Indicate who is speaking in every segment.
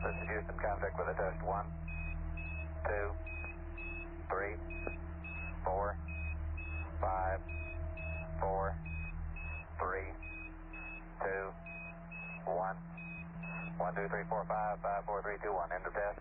Speaker 1: This is Houston, contact with a test. 1, 2, 3, 4, 5, 4, 3, 2, 1. 1, 2, 3, 4, 5, 5, 4, 3, 2, 1. End of test.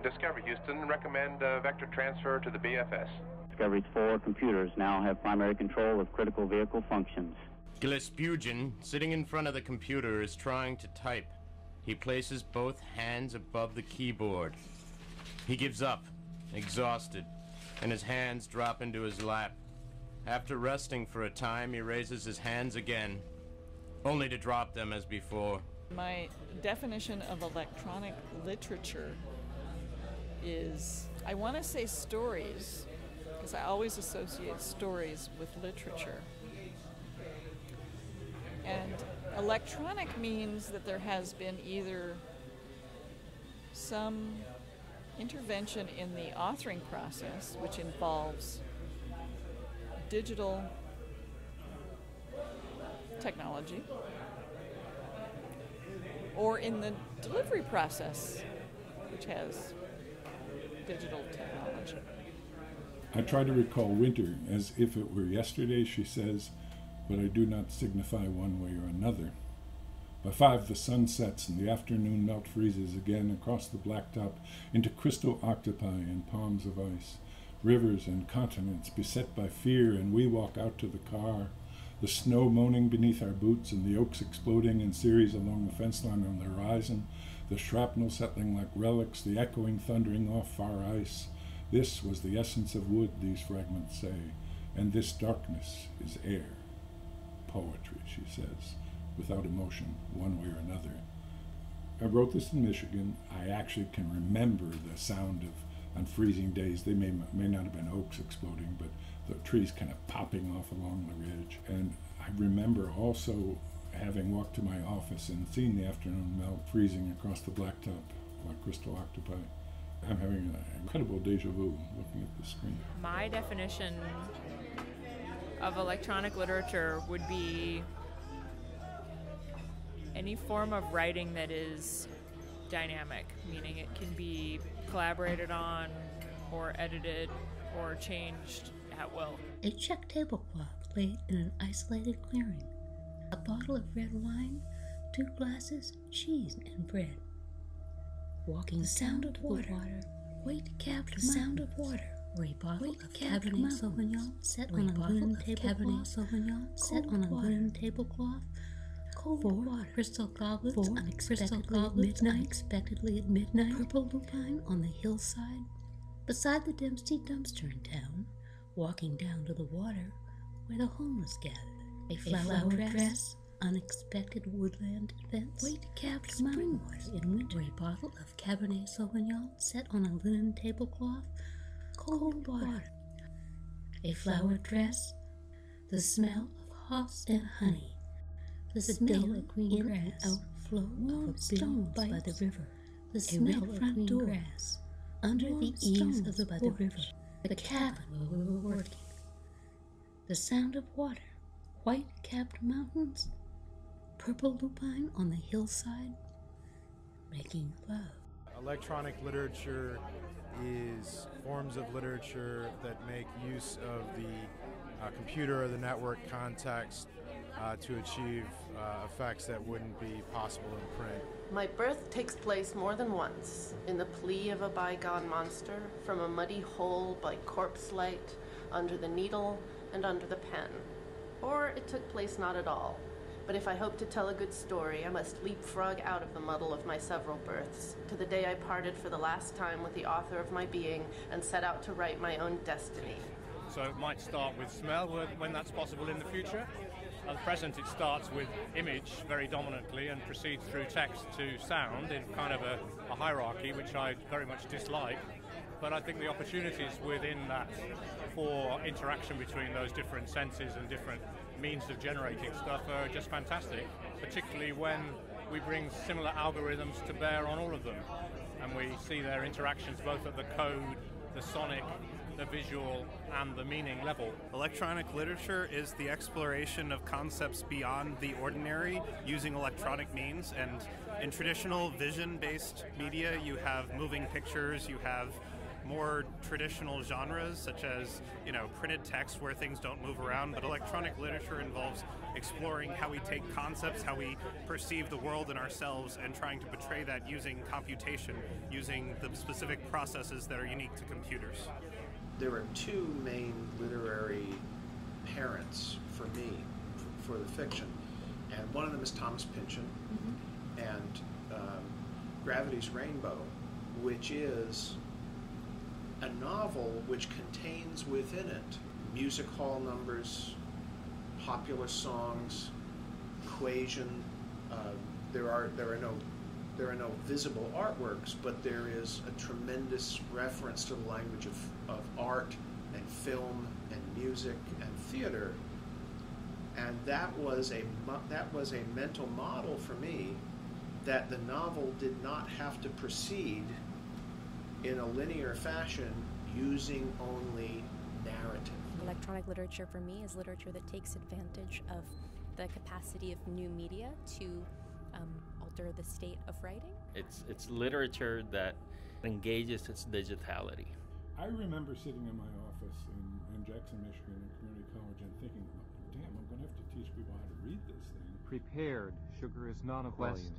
Speaker 2: Discovery, Houston. Recommend vector transfer to the BFS.
Speaker 3: Discovery's 4 computers now have primary control of critical vehicle functions.
Speaker 4: Gillespugin, sitting in front of the computer, is trying to type. He places both hands above the keyboard. He gives up, exhausted, and his hands drop into his lap. After resting for a time, he raises his hands again, only to drop them as before.
Speaker 5: My definition of electronic literature is, I want to say stories, because I always associate stories with literature. And electronic means that there has been either some intervention in the authoring process, which involves digital technology, or in the delivery process, which has digital technology.
Speaker 6: I try to recall winter as if it were yesterday, she says, but I do not signify one way or another. By 5 the sun sets and the afternoon melt freezes again across the blacktop into crystal octopi and palms of ice, rivers and continents beset by fear, and we walk out to the car, the snow moaning beneath our boots and the oaks exploding in series along the fence line on the horizon, the shrapnel settling like relics, the echoing thundering off far ice. This was the essence of wood, these fragments say, and this darkness is air. Poetry, she says, without emotion, one way or another. I wrote this in Michigan. I actually can remember the sound of, on freezing days, they may not have been oaks exploding, but the trees kind of popping off along the ridge. And I remember also having walked to my office and seen the afternoon melt freezing across the blacktop like crystal octopi. I'm having an incredible deja vu looking at the screen.
Speaker 7: My definition of electronic literature would be any form of writing that is dynamic, meaning it can be collaborated on or edited or changed at will.
Speaker 8: A check tablecloth laid in an isolated clearing. A bottle of red wine, 2 glasses, cheese, and bread. Walking the sound of water, white-capped sound of water. A bottle of Cabernet Sauvignon set on a linen tablecloth. Cold water. Crystal goblets unexpectedly at midnight. Purple lupine on the hillside. Beside the Dempsey dumpster in town, walking down to the water where the homeless gathered. A flower dress, unexpected woodland events, white-capped spring water in winter. A bottle of Cabernet Sauvignon set on a linen tablecloth. Cold water. A flower dress, the smell of hops and honey. The smell of green grass, outflow of stones by the river. The smell of green grass, under the eaves of the river. The cabin where we were working. The sound of water, white-capped mountains, purple lupine on the hillside, making love.
Speaker 9: Electronic literature is forms of literature that make use of the computer or the network context to achieve effects that wouldn't be possible in print.
Speaker 10: My birth takes place more than once in the plea of a bygone monster, from a muddy hole by corpse light, under the needle and under the pen. Or it took place not at all. But if I hope to tell a good story, I must leapfrog out of the muddle of my several births, to the day I parted for the last time with the author of my being and set out to write my own destiny.
Speaker 11: So it might start with smell when that's possible in the future. At present it starts with image very dominantly and proceeds through text to sound in kind of a hierarchy, which I very much dislike. But I think the opportunities within that for interaction between those different senses and different means of generating stuff are just fantastic, particularly when we bring similar algorithms to bear on all of them. And we see their interactions both at the code, the sonic, the visual and the meaning level.
Speaker 12: Electronic literature is the exploration of concepts beyond the ordinary using electronic means, and in traditional vision-based media you have moving pictures, you have more traditional genres such as, printed text where things don't move around, but electronic literature involves exploring how we take concepts, how we perceive the world and ourselves, and trying to portray that using computation, using the specific processes that are unique to computers.
Speaker 13: There are two main literary parents for me, for the fiction, and one of them is Thomas Pynchon, and Gravity's Rainbow, which is a novel which contains within it music hall numbers, popular songs, equation. There are no visible artworks, but there is a tremendous reference to the language of art and film and music and theater, and that was a mental model for me, that the novel did not have to proceed in a linear fashion using only narrative.
Speaker 14: Electronic literature for me is literature that takes advantage of the capacity of new media to alter the state of writing.
Speaker 15: It's literature that engages its digitality.
Speaker 6: I remember sitting in my office in Jackson, Michigan, in community college, and thinking, damn, I'm going to have to teach people how to read this thing.
Speaker 16: Prepared, sugar is not a volume.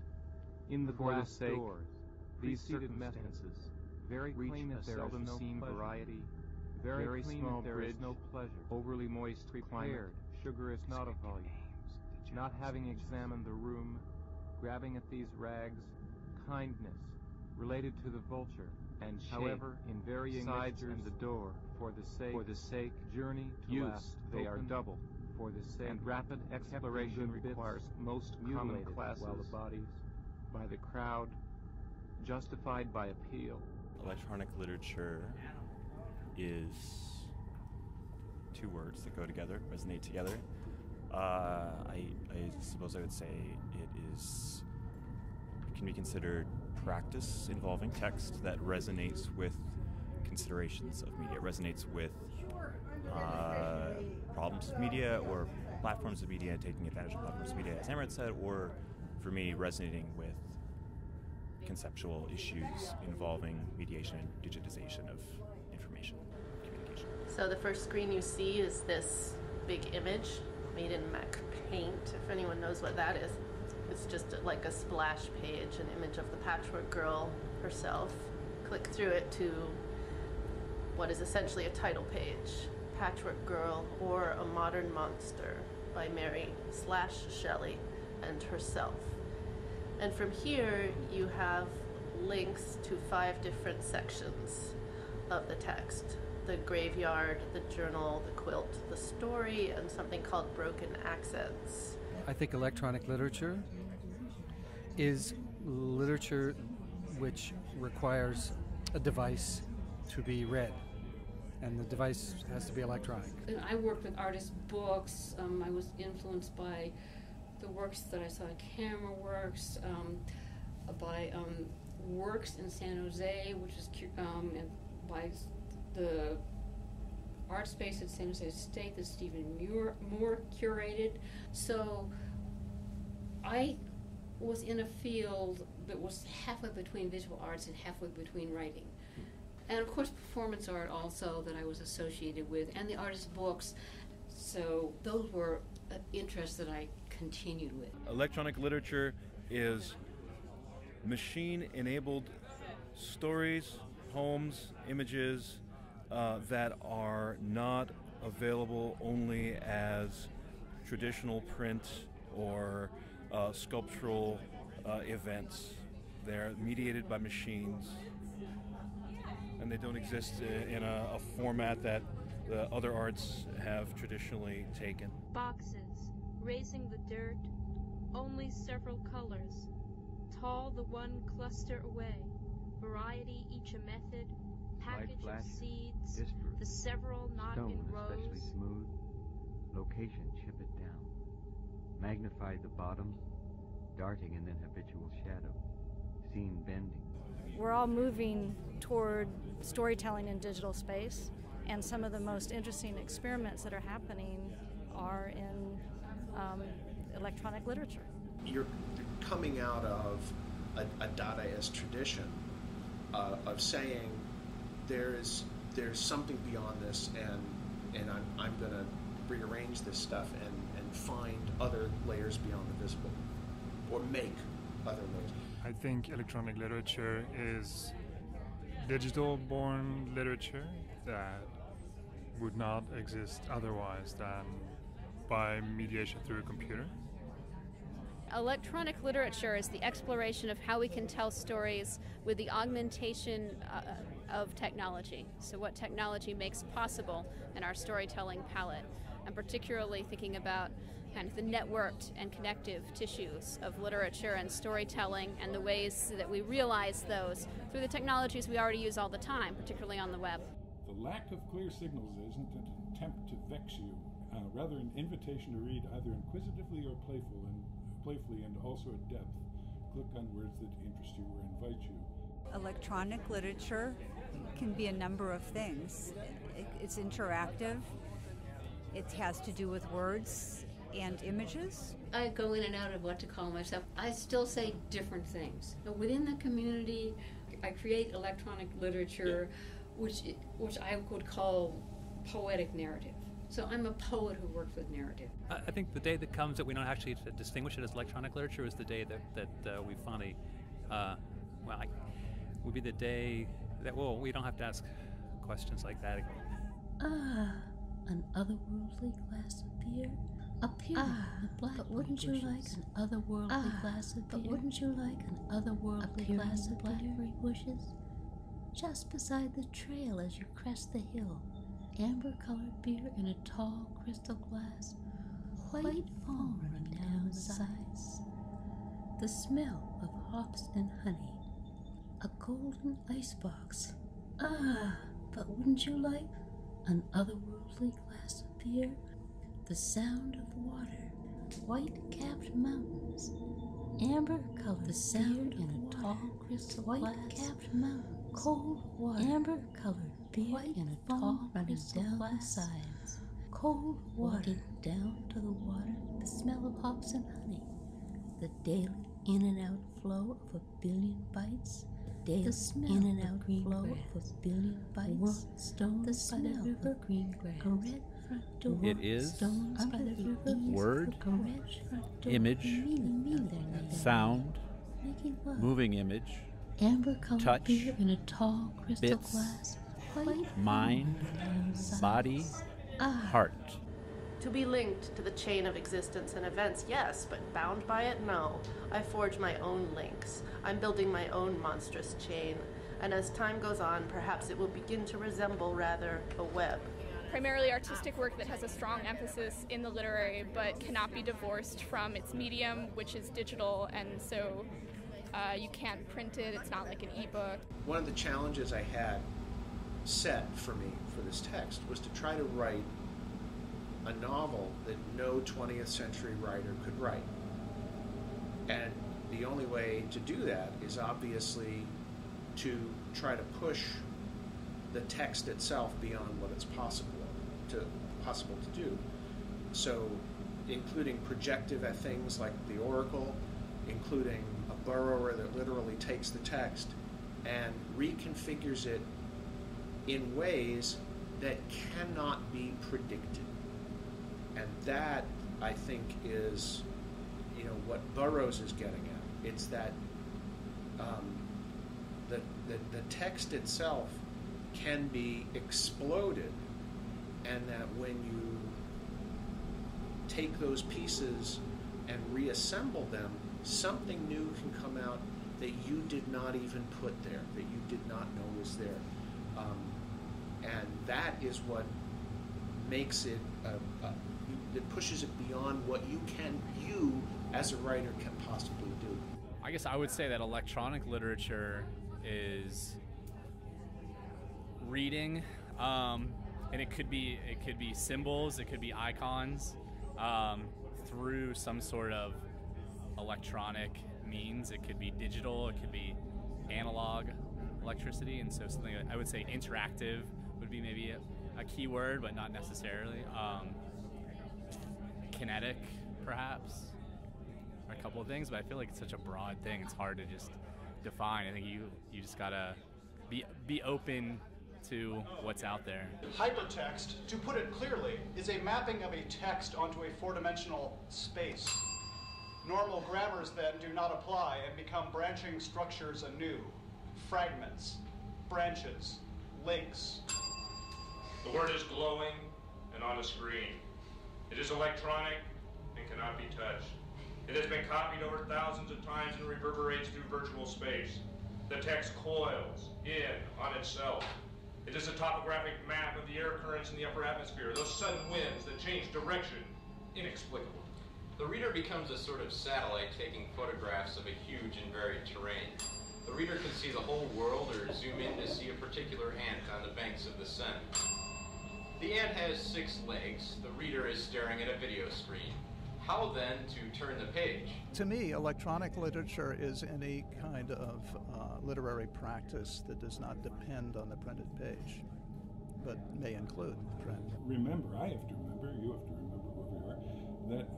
Speaker 16: In the glass doors, these circumstances, very clean if there is no seen variety, very clean if there is no pleasure, overly moist prepared, sugar is not a volume. Not having examined the room, grabbing at these rags, kindness, related to the vulture, and however, in varying sides and the door, for the sake, journey to use, last, they are double, for the sake, and rapid exploration requires most common classes, while the bodies, by the crowd, justified by appeal.
Speaker 17: Electronic literature is two words that go together, resonate together. I suppose I would say it can be considered practice involving text that resonates with considerations of media, resonates with problems of media or platforms of media, taking advantage of platforms of media, as Amrit said, or for me, resonating with conceptual issues involving mediation and digitization of information communication.
Speaker 10: So the first screen you see is this big image made in Mac Paint, if anyone knows what that is. It's just like a splash page, an image of the patchwork girl herself. Click through it to what is essentially a title page, Patchwork Girl or a Modern Monster by Mary Shelley and herself. And from here you have links to 5 different sections of the text: the graveyard, the journal, the quilt, the story, and something called broken accents.
Speaker 18: I think electronic literature is literature which requires a device to be read, and the device has to be electronic.
Speaker 19: I worked with artist books. I was influenced by the works that I saw at Camera Works, by Works in San Jose, which is and by the art space at San Jose State that Stephen Moore curated. So I was in a field that was halfway between visual arts and halfway between writing. And of course performance art also that I was associated with, and the artist books. So those were interests that I continued with.
Speaker 20: Electronic literature is machine-enabled stories, poems, images that are not available only as traditional print or sculptural events. They're mediated by machines, and they don't exist in a format that the other arts have traditionally taken.
Speaker 21: Boxes, raising the dirt, only several colors, tall the one cluster away, variety each a method, package of seeds, disparate, the several not
Speaker 22: stone
Speaker 21: in rows.
Speaker 22: Especially smooth, location chip it down, magnify the bottoms, darting and then habitual shadow, scene bending.
Speaker 23: We're all moving toward storytelling in digital space,
Speaker 1: And some of the most interesting experiments that are happening are in electronic literature.
Speaker 13: You're coming out of a Dadaist tradition of saying there's something beyond this, and I'm going to rearrange this stuff and find other layers beyond the visible, or make other layers.
Speaker 2: I think electronic literature is digital-born literature that would not exist otherwise than by mediation through a computer.
Speaker 23: Electronic literature is the exploration of how we can tell stories with the augmentation of technology. So what technology makes possible in our storytelling palette. I'm particularly thinking about kind of the networked and connective tissues of literature and storytelling, and the ways that we realize those through the technologies we already use all the time, particularly on the web.
Speaker 6: The lack of clear signals isn't an attempt to vex you, rather an invitation to read either inquisitively or playfully and also at depth. Click on words that interest you or invite you.
Speaker 24: Electronic literature can be a number of things. It's interactive. It has to do with words and images.
Speaker 19: I go in and out of what to call myself. I still say different things. But within the community, I create electronic literature, which I would call poetic narrative. So I'm a poet who works with narrative.
Speaker 25: I think the day that comes that we don't actually distinguish it as electronic literature is the day that we finally, would be the day that, we don't have to ask questions like that.
Speaker 8: An otherworldly glass of beer? Up here, but wouldn't you like an otherworldly glass of beer? But wouldn't you like an otherworldly glass of blackberry bushes? Just beside the trail as you crest the hill, amber-colored beer in a tall crystal glass, white foam running down the sides, the smell of hops and honey, a golden icebox. But wouldn't you like an otherworldly glass of beer? The sound of water, white-capped mountains, amber-colored the sound beer in a tall crystal white-capped mountains, cold water, amber-colored beer in a tall running down the sides, cold water down to the water, the smell of hops and honey, the daily in and out flow of a billion bites, the smell in and out flow of a billion bites, the smell of green grass, a red front door,
Speaker 26: it is word, image, sound, moving image,
Speaker 8: amber-colored beer in a tall crystal
Speaker 26: bits,
Speaker 8: glass,
Speaker 26: mind, body, heart.
Speaker 10: To be linked to the chain of existence and events, yes, but bound by it, no. I forge my own links. I'm building my own monstrous chain, and as time goes on, perhaps it will begin to resemble, rather, a web.
Speaker 27: Primarily artistic work that has a strong emphasis in the literary, but cannot be divorced from its medium, which is digital, and so you can't print it. It's not like an ebook.
Speaker 13: One of the challenges I had set for me for this text was to try to write a novel that no 20th century writer could write. And the only way to do that is obviously to try to push the text itself beyond what it's possible to do. So including projective things like the oracle, including a burrower that literally takes the text and reconfigures it in ways that cannot be predicted. And that, I think, is, what Burroughs is getting at. It's that the text itself can be exploded, and that when you take those pieces and reassemble them, something new can come out that you did not even put there, that you did not know was there. And that is what makes it, that pushes it beyond what you as a writer can possibly do.
Speaker 28: I guess I would say that electronic literature is reading, and it could be symbols, it could be icons, through some sort of electronic means. It could be digital, it could be analog electricity, and so something I would say interactive would be maybe a keyword, but not necessarily. Kinetic, perhaps, or a couple of things, but I feel like it's such a broad thing. It's hard to just define. I think you just gotta be open to what's out there.
Speaker 3: Hypertext, to put it clearly, is a mapping of a text onto a four-dimensional space. Normal grammars then do not apply and become branching structures anew. Fragments, branches, links.
Speaker 4: The word is glowing and on a screen. It is electronic and cannot be touched. It has been copied over thousands of times and reverberates through virtual space. The text coils in on itself. It is a topographic map of the air currents in the upper atmosphere, those sudden winds that change direction, inexplicable.
Speaker 5: The reader becomes a sort of satellite taking photographs of a huge and varied terrain. The reader can see the whole world or zoom in to see a particular ant on the banks of the Seine. The ant has 6 legs. The reader is staring at a video screen. How then to turn the page?
Speaker 7: To me, electronic literature is any kind of literary practice that does not depend on the printed page, but may include print.
Speaker 6: Remember, I have to remember, you have to remember where we are, that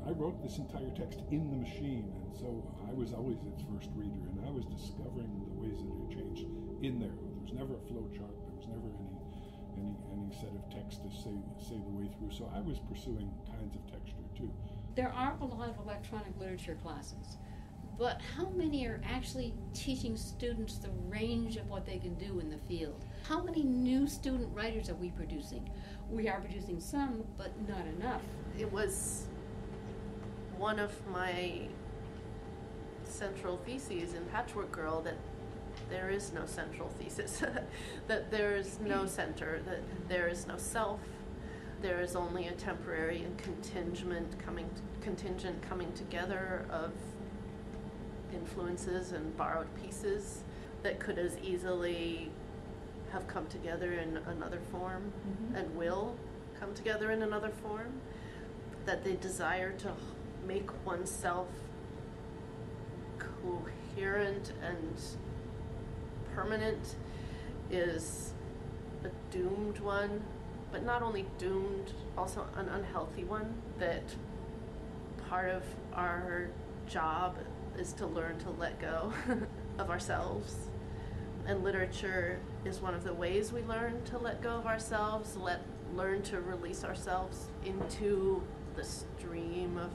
Speaker 6: I wrote this entire text in the machine, and so I was always its first reader, and I was discovering the ways that it changed in there. There was never a flow chart, there was never any set of text to say the way through, so I was pursuing kinds of texture too.
Speaker 19: There are a lot of electronic literature classes, but how many are actually teaching students the range of what they can do in the field? How many new student writers are we producing? We are producing some, but not enough.
Speaker 10: It was one of my central theses in Patchwork Girl that there is no central thesis, that there is no center, that there is no self. There is only a temporary and contingent coming together of influences and borrowed pieces that could as easily have come together in another form and will come together in another form. That the desire to make oneself coherent and permanent is a doomed one, but not only doomed, also an unhealthy one, that part of our job is to learn to let go of ourselves. And literature is one of the ways we learn to let go of ourselves, learn to release ourselves into the stream of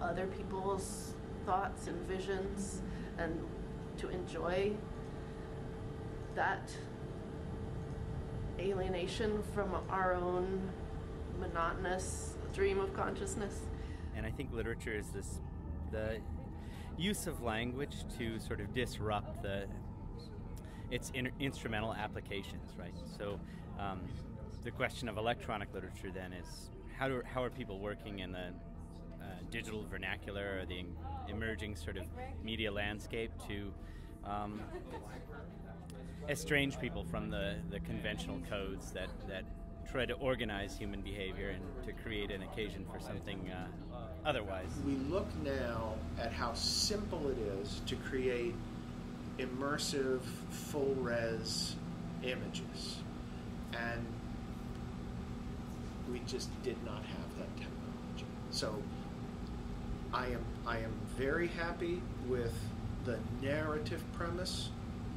Speaker 10: other people's thoughts and visions, and to enjoy that alienation from our own monotonous stream of consciousness.
Speaker 9: And I think literature is the use of language to sort of disrupt its instrumental applications, right? So the question of electronic literature then is how are people working in the digital vernacular or the emerging sort of media landscape to estrange people from the conventional codes that try to organize human behavior and to create an occasion for something otherwise.
Speaker 13: We look now at how simple it is to create immersive, full-res images, and we just did not have that technology. So I am very happy with the narrative premise,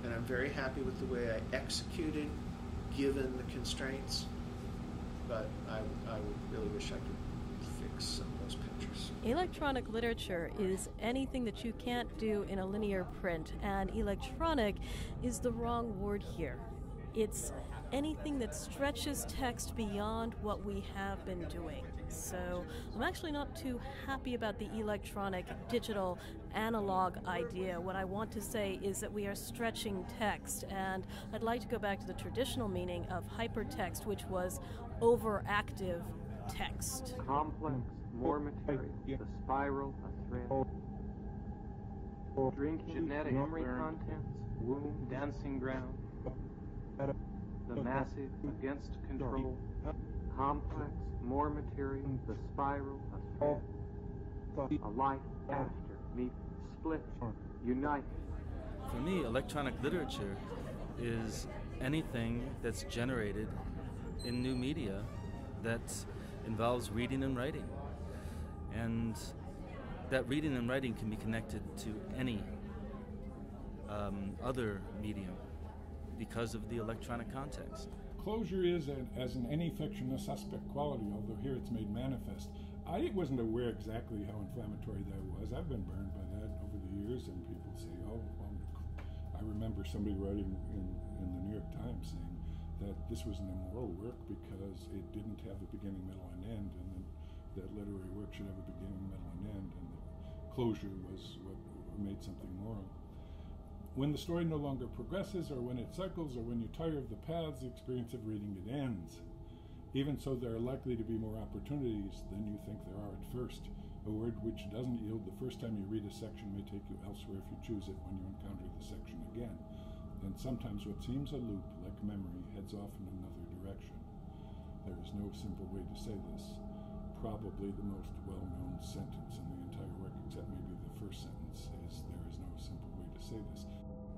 Speaker 13: and I'm very happy with the way I executed given the constraints, but I would really wish I could fix some of those pictures.
Speaker 1: Electronic literature is anything that you can't do in a linear print, and electronic is the wrong word here. It's anything that stretches text beyond what we have been doing. So I'm actually not too happy about the electronic, digital, analog idea. What I want to say is that we are stretching text, and I'd like to go back to the traditional meaning of hypertext, which was overactive text.
Speaker 16: Complex, more material, the spiral, a thread. Drink genetic memory contents, womb, dancing ground. The massive against control. Complex, more material, the spiral, a thread. A life after, meet, split, unite.
Speaker 11: For me, electronic literature is anything that's generated in new media that involves reading and writing. And that reading and writing can be connected to any other medium because of the electronic context.
Speaker 6: Closure is, as in any fiction, a suspect quality, although here it's made manifest. I wasn't aware exactly how inflammatory that was. I've been burned by that over the years, and people say, oh, well, I remember somebody writing in the New York Times saying that this was an immoral work because it didn't have a beginning, middle, and end, and that literary work should have a beginning, middle, and end, and that closure was what made something moral. When the story no longer progresses, or when it cycles, or when you tire of the paths, the experience of reading it ends. Even so, there are likely to be more opportunities than you think there are at first. A word which doesn't yield the first time you read a section may take you elsewhere if you choose it when you encounter the section again. And sometimes what seems a loop, like memory, heads off in another direction. There is no simple way to say this. Probably the most well-known sentence in the entire work, except maybe the first sentence, is there is no simple way to say this.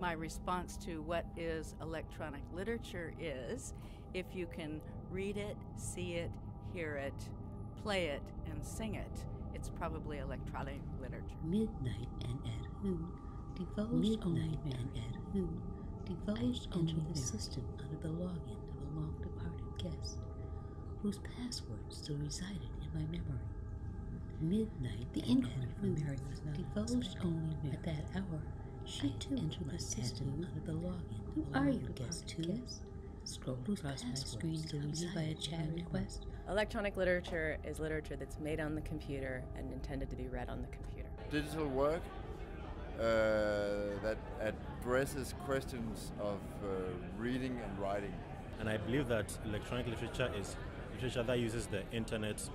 Speaker 12: My response to what is electronic literature is, if you can read it, see it, hear it, play it, and sing it, it's probably electronic literature.
Speaker 8: Midnight and at who divulged only into the system under the login of a long-departed guest, whose password still resided in my memory. Midnight, the inquiry from Mary was not divulged only at that hour. She too entered the system under the login. Who are you, guest two? Scrolled across my screen deleted by a chat request.
Speaker 14: Electronic literature is literature that's made on the computer and intended to be read on the computer.
Speaker 15: Digital work that addresses questions of reading and writing.
Speaker 17: And I believe that electronic literature is literature that uses the internet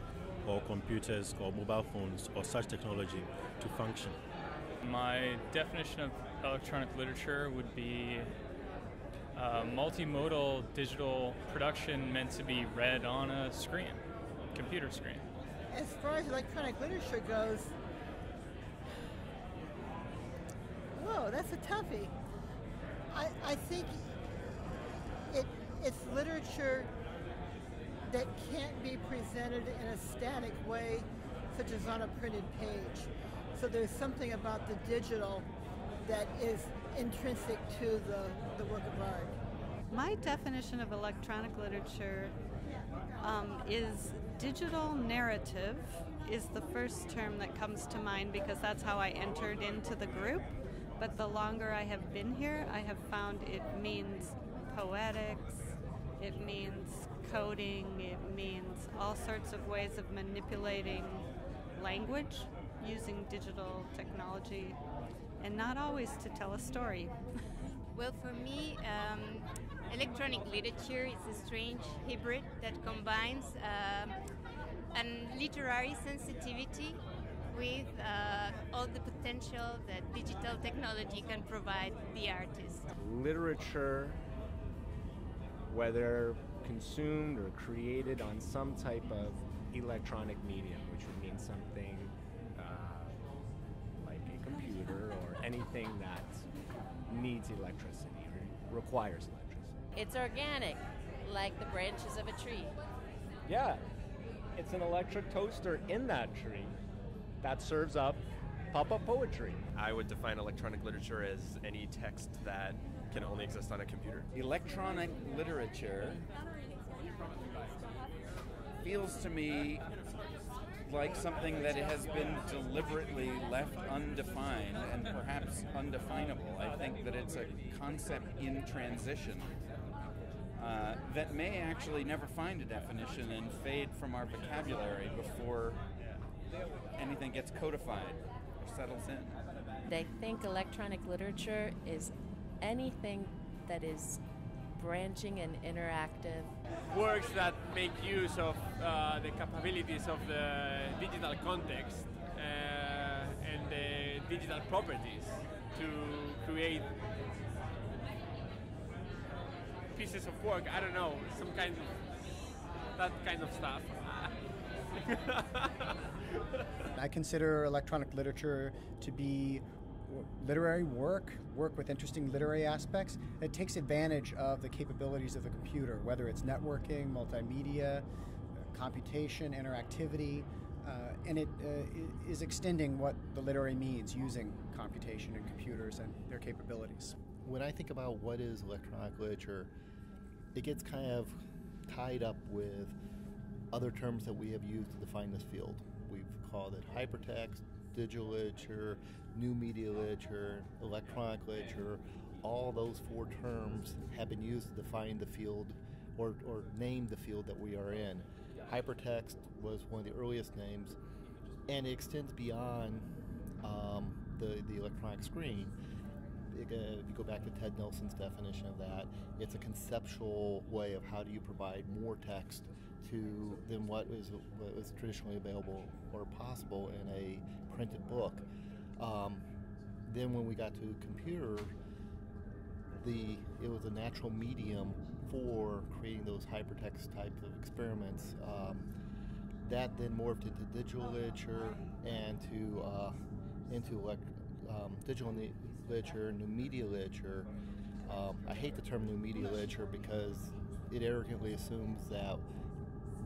Speaker 17: or computers or mobile phones or such technology to function.
Speaker 28: My definition of electronic literature would be multimodal digital production meant to be read on a screen, computer screen.
Speaker 18: As far as electronic literature goes, whoa, that's a toughie. I think it's literature that can't be presented in a static way, such as on a printed page. So there's something about the digital that is intrinsic to the work of art.
Speaker 24: My definition of electronic literature is digital narrative is the first term that comes to mind because that's how I entered into the group. But the longer I have been here, I have found it means poetics, it means coding, it means all sorts of ways of manipulating language using digital technology, and not always to tell a story.
Speaker 20: Well, for me, electronic literature is a strange hybrid that combines a literary sensitivity with all the potential that digital technology can provide the artist.
Speaker 21: Literature, whether consumed or created on some type of electronic medium, which would mean something like a computer or anything that needs electricity or requires electricity.
Speaker 14: It's organic, like the branches of a tree.
Speaker 21: Yeah, it's an electric toaster in that tree that serves up pop-up poetry.
Speaker 29: I would define electronic literature as any text that can only exist on a computer.
Speaker 30: Electronic literature feels to me like something that has been deliberately left undefined and perhaps undefinable. I think that it's a concept in transition that may actually never find a definition and fade from our vocabulary before anything gets codified or settles in.
Speaker 14: They think electronic literature is anything that is branching and interactive.
Speaker 31: Works that make use of the capabilities of the digital context and the digital properties to create pieces of work. I don't know, some kind of that kind of stuff.
Speaker 32: I consider electronic literature to be
Speaker 2: literary work with interesting literary aspects. It takes advantage of the capabilities of the computer, whether it's networking, multimedia, computation, interactivity, and it is extending what the literary means using computation and computers and their capabilities.
Speaker 3: When I think about what is electronic literature, it gets kind of tied up with other terms that we have used to define this field. We've called it hypertext, digital literature, new media literature, electronic literature. All those four terms have been used to define the field or name the field that we are in. Hypertext was one of the earliest names, and it extends beyond the electronic screen. If you go back to Ted Nelson's definition of that, it's a conceptual way of how do you provide more text than what was traditionally available or possible in a printed book. Then when we got to computer, it was a natural medium for creating those hypertext types of experiments. That then morphed into digital literature and into digital literature, new media literature. I hate the term new media literature because it arrogantly assumes that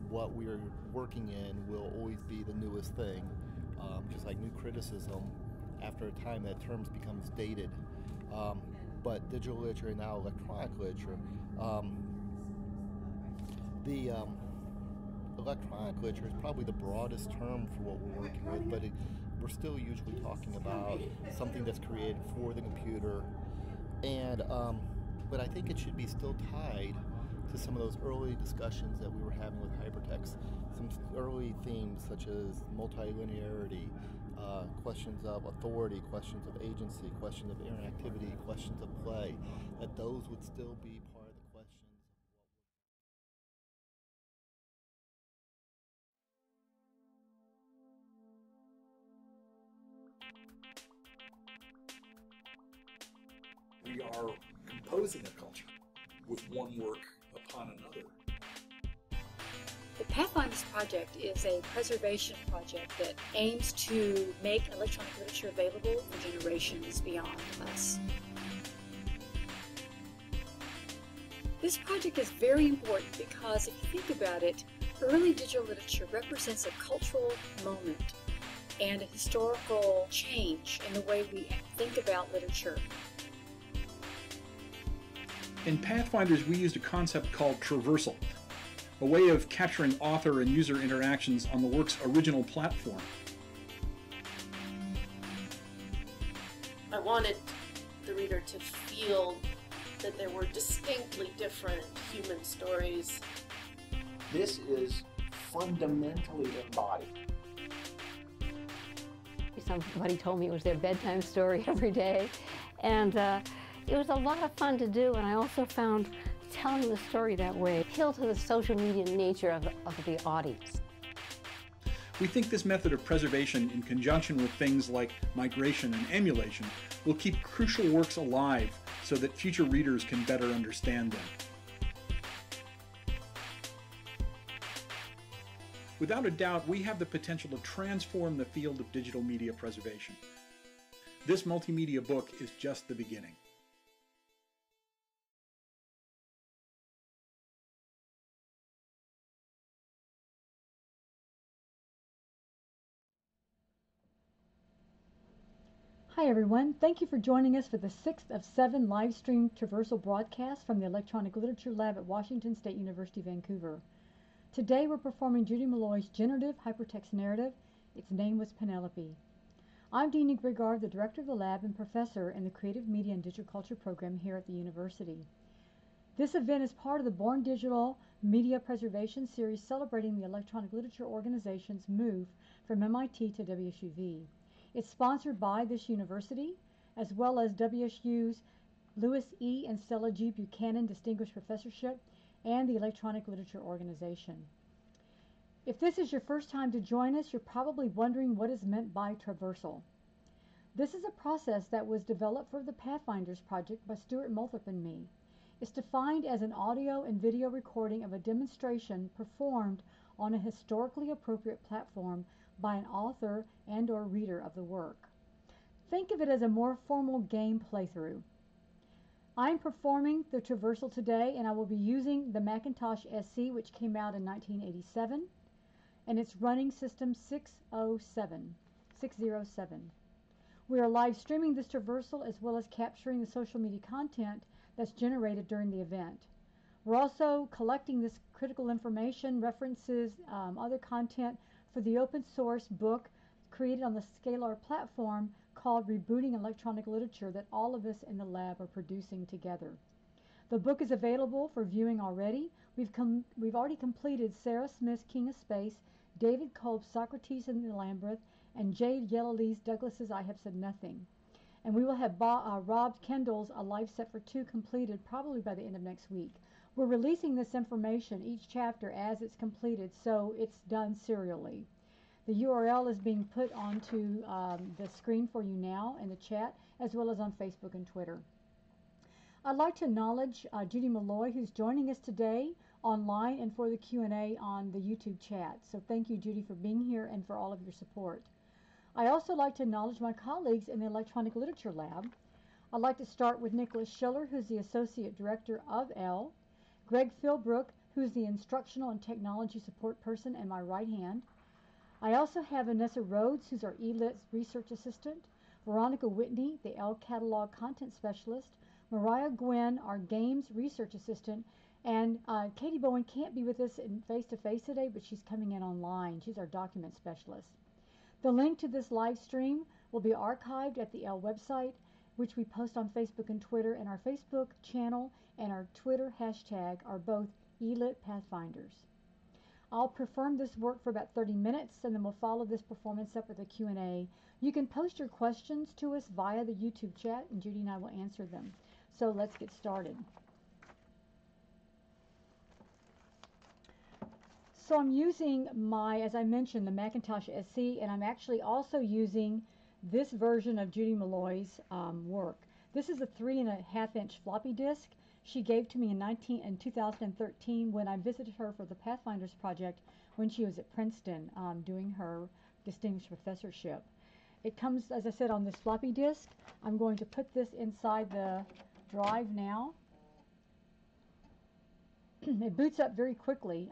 Speaker 3: what we are working in will always be the newest thing. Just like new criticism, after a time that term becomes dated. But digital literature and now electronic literature. The electronic literature is probably the broadest term for what we're working with, but we're still usually talking about something that's created for the computer. And but I think it should be still tied to some of those early discussions that we were having with hypertext. Some early themes such as multilinearity, questions of authority, questions of agency, questions of interactivity, questions of play, that those would still be part of the questions.
Speaker 4: We are composing a culture with one work upon another.
Speaker 5: The Pathfinders project is a preservation project that aims to make electronic literature available for generations beyond us. This project is very important because if you think about it, early digital literature represents a cultural moment and a historical change in the way we think about literature.
Speaker 4: In Pathfinders, we used a concept called Traversal, a way of capturing author and user interactions on the work's original platform.
Speaker 10: I wanted the reader to feel that there were distinctly different human stories.
Speaker 7: This is fundamentally embodied.
Speaker 19: Somebody told me it was their bedtime story every day, and it was a lot of fun to do, and I also found telling the story that way appeal to the social media nature of the audience.
Speaker 4: We think this method of preservation, in conjunction with things like migration and emulation, will keep crucial works alive so that future readers can better understand them. Without a doubt, we have the potential to transform the field of digital media preservation. This multimedia book is just the beginning.
Speaker 22: Hi everyone, thank you for joining us for the 6th of 7 live stream Traversal broadcasts from the Electronic Literature Lab at Washington State University, Vancouver. Today we're performing Judy Malloy's generative hypertext narrative, Its Name Was Penelope. I'm Dene Grigar, the director of the lab and professor in the Creative Media and Digital Culture program here at the university. This event is part of the Born Digital Media Preservation series celebrating the Electronic Literature Organization's move from MIT to WSUV. It's sponsored by this university, as well as WSU's Louis E. and Stella G. Buchanan Distinguished Professorship and the Electronic Literature Organization. If this is your first time to join us, you're probably wondering what is meant by traversal. This is a process that was developed for the Pathfinders project by Stuart, Moulthrop, and me. It's defined as an audio and video recording of a demonstration performed on a historically appropriate platform by an author and/or reader of the work. Think of it as a more formal game playthrough. I'm performing the Traversal today, and I will be using the Macintosh SC, which came out in 1987, and it's running system 607. We are live streaming this Traversal as well as capturing the social media content that's generated during the event. We're also collecting this critical information, references, other content for the open source book created on the Scalar platform called Rebooting Electronic Literature that all of us in the lab are producing together. The book is available for viewing already. We've already completed Sarah Smith's King of Space, David Kolb's Socrates in the Labyrinth, and Jade Yellowlee's Douglas's I Have Said Nothing. And we will have Rob Kendall's A Life Set for Two completed probably by the end of next week. We're releasing this information, each chapter, as it's completed, so it's done serially. The URL is being put onto the screen for you now in the chat, as well as on Facebook and Twitter. I'd like to acknowledge Judy Malloy, who's joining us today online and for the Q&A on the YouTube chat. So thank you, Judy, for being here and for all of your support. I also like to acknowledge my colleagues in the Electronic Literature Lab. I'd like to start with Nicholas Schiller, who's the Associate Director of L, Greg Philbrook, who's the Instructional and Technology Support Person in my right hand. I also have Vanessa Rhodes, who's our eLit Research Assistant, Veronica Whitney, the L Catalog Content Specialist, Mariah Gwynn, our Games Research Assistant, and Katie Bowen can't be with us in face-to-face today, but she's coming in online. She's our Document Specialist. The link to this live stream will be archived at the L website, which we post on Facebook and Twitter, and our Facebook channel and our Twitter hashtag are both eLit Pathfinders. I'll perform this work for about 30 minutes, and then we'll follow this performance up with a Q&A. You can post your questions to us via the YouTube chat, and Judy and I will answer them. So let's get started. So I'm using as I mentioned, the Macintosh SC, and I'm actually also using this version of Judy Malloy's work. This is a 3.5-inch floppy disk she gave to me in 2013 when I visited her for the Pathfinders project when she was at Princeton doing her distinguished professorship. It comes, as I said, on this floppy disk. I'm going to put this inside the drive now. It boots up very quickly.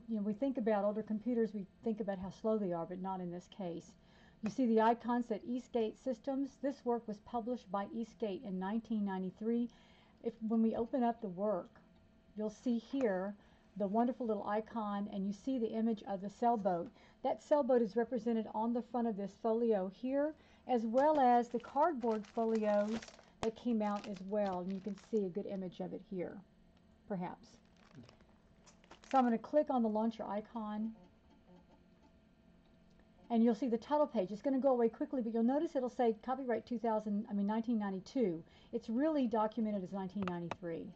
Speaker 22: We think about older computers, we think about how slow they are, but not in this case. You see the icons at Eastgate Systems. This work was published by Eastgate in 1993. When we open up the work, you'll see here the wonderful little icon, and you see the image of the sailboat. That sailboat is represented on the front of this folio here, as well as the cardboard folios that came out as well. And you can see a good image of it here, perhaps. So I'm going to click on the launcher icon, and you'll see the title page. It's going to go away quickly, but you'll notice it'll say copyright 1992. It's really documented as 1993.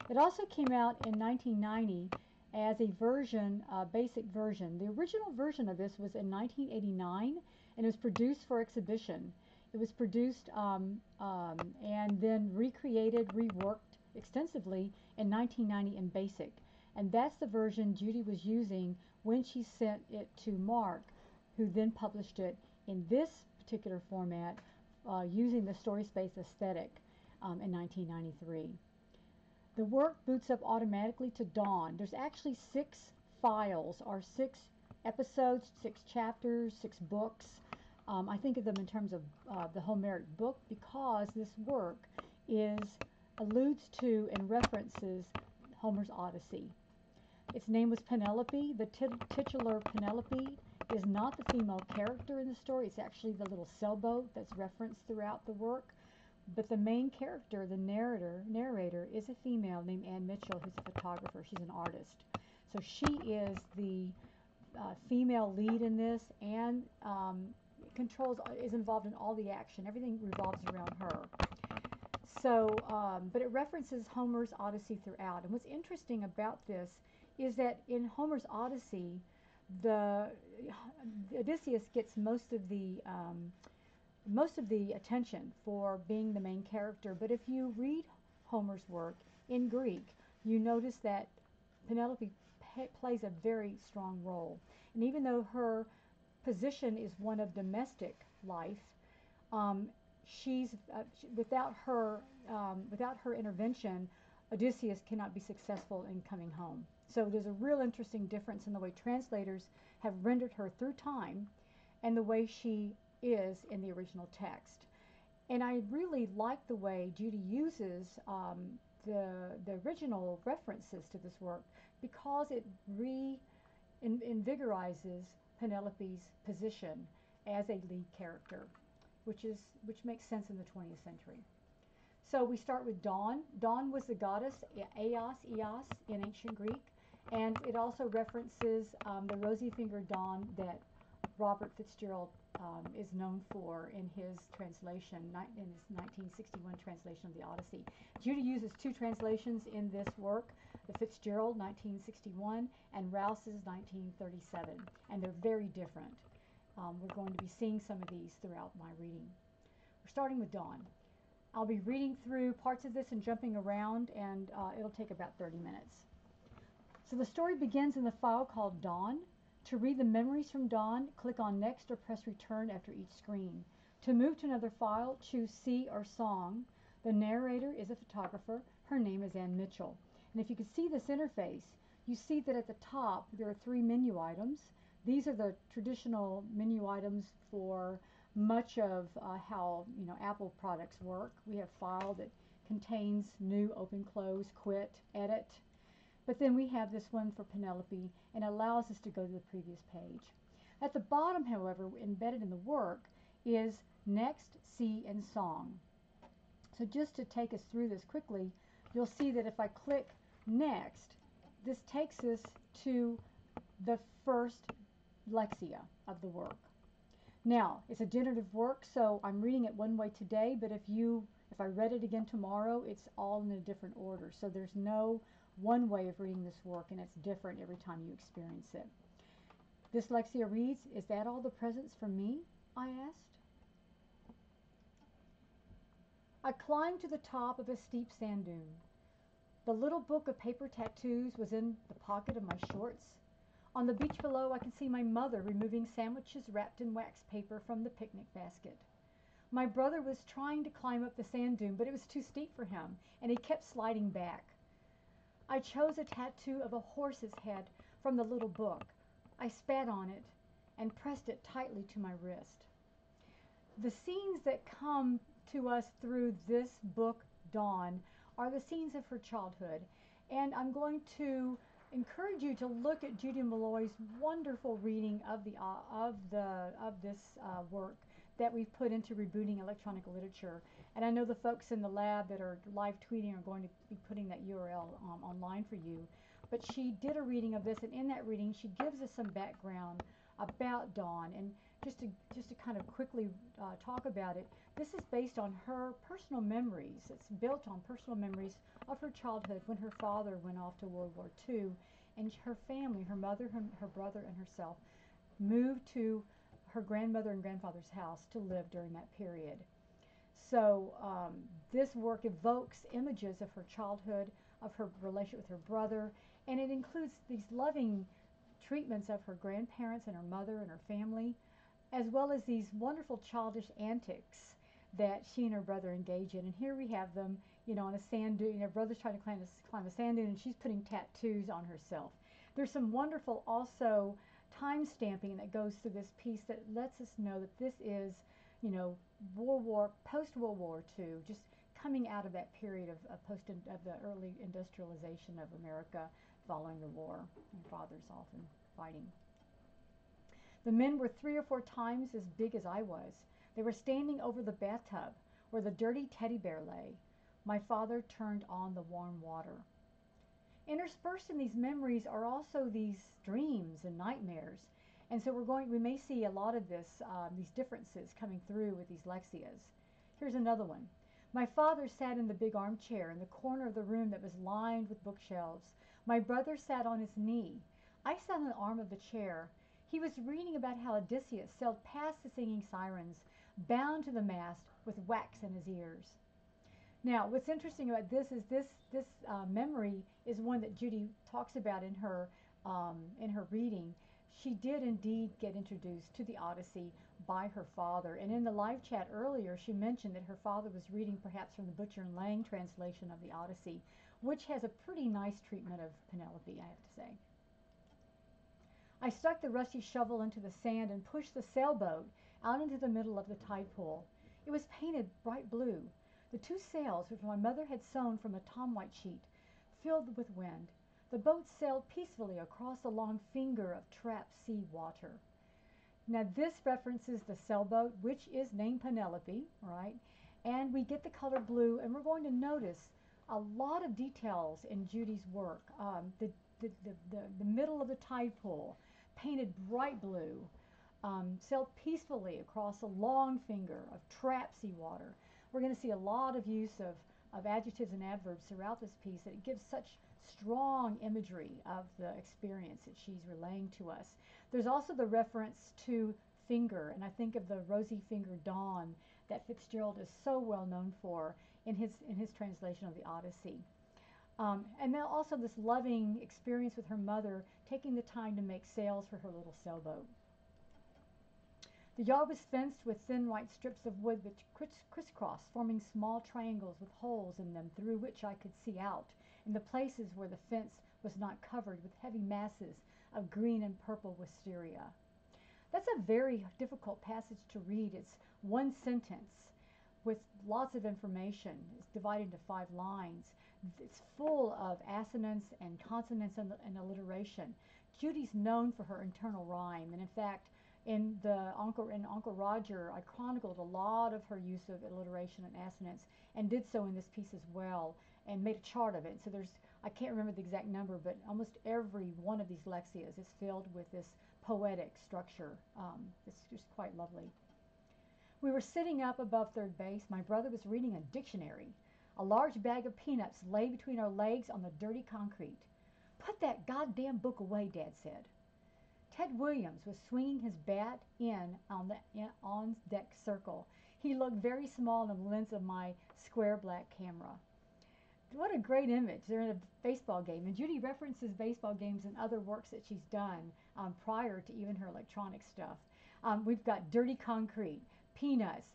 Speaker 22: It also came out in 1990 as a version, basic version. The original version of this was in 1989, and it was produced for exhibition. It was produced and then recreated, reworked extensively in 1990 in BASIC. And that's the version Judy was using when she sent it to Mark, who then published it in this particular format using the story space aesthetic in 1993. The work boots up automatically to Dawn. There's actually 6 files, or 6 episodes, 6 chapters, 6 books. I think of them in terms of the Homeric book because this work alludes to and references Homer's Odyssey. Its name was Penelope. The titular Penelope is not the female character in the story. It's actually the little sailboat that's referenced throughout the work. But the main character, the narrator, is a female named Anne Mitchell, who's a photographer. She's an artist. So she is the female lead in this, and is involved in all the action. Everything revolves around her. So, but it references Homer's Odyssey throughout. And what's interesting about this is that in Homer's Odyssey, Odysseus gets most of the attention for being the main character. But if you read Homer's work in Greek, you notice that Penelope plays a very strong role. And even though her position is one of domestic life, without her intervention, Odysseus cannot be successful in coming home. So there's a real interesting difference in the way translators have rendered her through time and the way she is in the original text. And I really like the way Judy uses the original references to this work, because it invigorizes Penelope's position as a lead character, which makes sense in the 20th century. So we start with Dawn. Dawn was the goddess Eos in ancient Greek, and it also references the rosy-fingered dawn that Robert Fitzgerald is known for in his translation, in his 1961 translation of the Odyssey. Judy uses two translations in this work, the Fitzgerald 1961 and Rouse's 1937, and they're very different. We're going to be seeing some of these throughout my reading. We're starting with Dawn. I'll be reading through parts of this and jumping around, and it'll take about 30 minutes. So the story begins in the file called Dawn. To read the memories from Dawn, click on Next or press Return after each screen. To move to another file, choose See or Song. The narrator is a photographer. Her name is Ann Mitchell. And if you can see this interface, you see that at the top there are 3 menu items. These are the traditional menu items for much of how Apple products work. We have File that contains New, Open, Close, Quit, Edit. But then we have this one for Penelope, and allows us to go to the previous page. At the bottom, however, embedded in the work, is Next, See, and Song. So just to take us through this quickly, you'll see that if I click Next, this takes us to the first lexia of the work. Now, it's a generative work, so I'm reading it one way today, but if I read it again tomorrow, it's all in a different order. So there's no one way of reading this work, and it's different every time you experience it. This lexia reads, "Is that all the presents for me?" I asked. I climbed to the top of a steep sand dune. The little book of paper tattoos was in the pocket of my shorts. On the beach below, I could see my mother removing sandwiches wrapped in wax paper from the picnic basket. My brother was trying to climb up the sand dune, but it was too steep for him, and he kept sliding back. I chose a tattoo of a horse's head from the little book. I spat on it and pressed it tightly to my wrist. The scenes that come to us through this book, Dawn, are the scenes of her childhood, and I'm going to encourage you to look at Judy Malloy's wonderful reading of this work that we've put into Rebooting Electronic Literature. And I know the folks in the lab that are live tweeting are going to be putting that URL online for you. But she did a reading of this, and in that reading she gives us some background about Dawn. And just to kind of quickly talk about it, this is based on her personal memories. It's built on personal memories of her childhood when her father went off to World War II, and her family, her mother, her brother, and herself, moved to her grandmother and grandfather's house to live during that period. So this work evokes images of her childhood, of her relationship with her brother, and it includes these loving treatments of her grandparents and her mother and her family, as well as these wonderful childish antics that she and her brother engage in. And here we have them, on a sand dune. Her brother's trying to climb a sand dune, and she's putting tattoos on herself. There's some wonderful also time stamping that goes through this piece that lets us know that this is, post-World War II, just coming out of that period of the early industrialization of America following the war. My father's often fighting. The men were 3 or 4 times as big as I was. They were standing over the bathtub where the dirty teddy bear lay. My father turned on the warm water. Interspersed in these memories are also these dreams and nightmares. And so we may see a lot of these differences coming through with these lexias. Here's another one. My father sat in the big armchair in the corner of the room that was lined with bookshelves. My brother sat on his knee. I sat on the arm of the chair. He was reading about how Odysseus sailed past the singing sirens, bound to the mast with wax in his ears. Now, what's interesting about this is this memory is one that Judy talks about in her reading. she did indeed get introduced to the Odyssey by her father. And in the live chat earlier, she mentioned that her father was reading perhaps from the Butcher and Lang translation of the Odyssey, which has a pretty nice treatment of Penelope, I have to say. I stuck the rusty shovel into the sand and pushed the sailboat out into the middle of the tide pool. It was painted bright blue. The two sails, which my mother had sewn from a tom-white sheet, filled with wind. The boat sailed peacefully across the long finger of trapped sea water. Now this references the sailboat, which is named Penelope, right? And we get the color blue, and we're going to notice a lot of details in Judy's work. The middle of the tide pool, painted bright blue, sailed peacefully across a long finger of trapped sea water. We're going to see a lot of use of adjectives and adverbs throughout this piece, that it gives such strong imagery of the experience that she's relaying to us. There's also the reference to finger, and I think of the rosy finger dawn that Fitzgerald is so well known for in his translation of the Odyssey. And then also this loving experience with her mother, taking the time to make sails for her little sailboat. The yard was fenced with thin white strips of wood which crisscrossed, forming small triangles with holes in them through which I could see out, in the places where the fence was not covered with heavy masses of green and purple wisteria. That's a very difficult passage to read. It's one sentence with lots of information. It's divided into 5 lines. It's full of assonance and consonance and alliteration. Judy's known for her internal rhyme, and in fact, in Uncle Roger, I chronicled a lot of her use of alliteration and assonance, and did so in this piece as well, and made a chart of it. So I can't remember the exact number, but almost every one of these lexias is filled with this poetic structure. It's just quite lovely. We were sitting up above third base. My brother was reading a dictionary. A large bag of peanuts lay between our legs on the dirty concrete. "Put that goddamn book away," Dad said. Ted Williams was swinging his bat in on the on-deck circle. He looked very small in the lens of my square black camera. What a great image. They're in a baseball game, and Judy references baseball games and other works that she's done prior to even her electronic stuff. We've got dirty concrete, peanuts,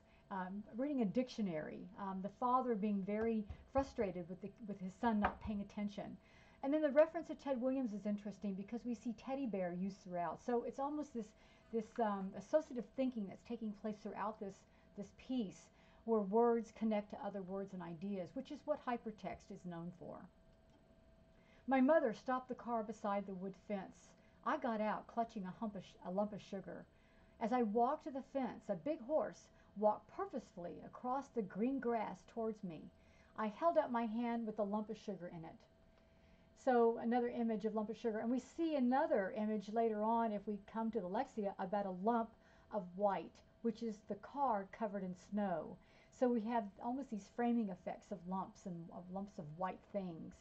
Speaker 22: reading a dictionary, the father being very frustrated with his son not paying attention. And then the reference to Ted Williams is interesting because we see teddy bear used throughout. So it's almost this associative thinking that's taking place throughout this piece, where words connect to other words and ideas, which is what hypertext is known for. My mother stopped the car beside the wood fence. I got out, clutching a lump of sugar. As I walked to the fence, a big horse walked purposefully across the green grass towards me. I held out my hand with the lump of sugar in it. So another image of lump of sugar. And we see another image later on, if we come to the Lexia, about a lump of white, which is the car covered in snow. So we have almost these framing effects of lumps of white things.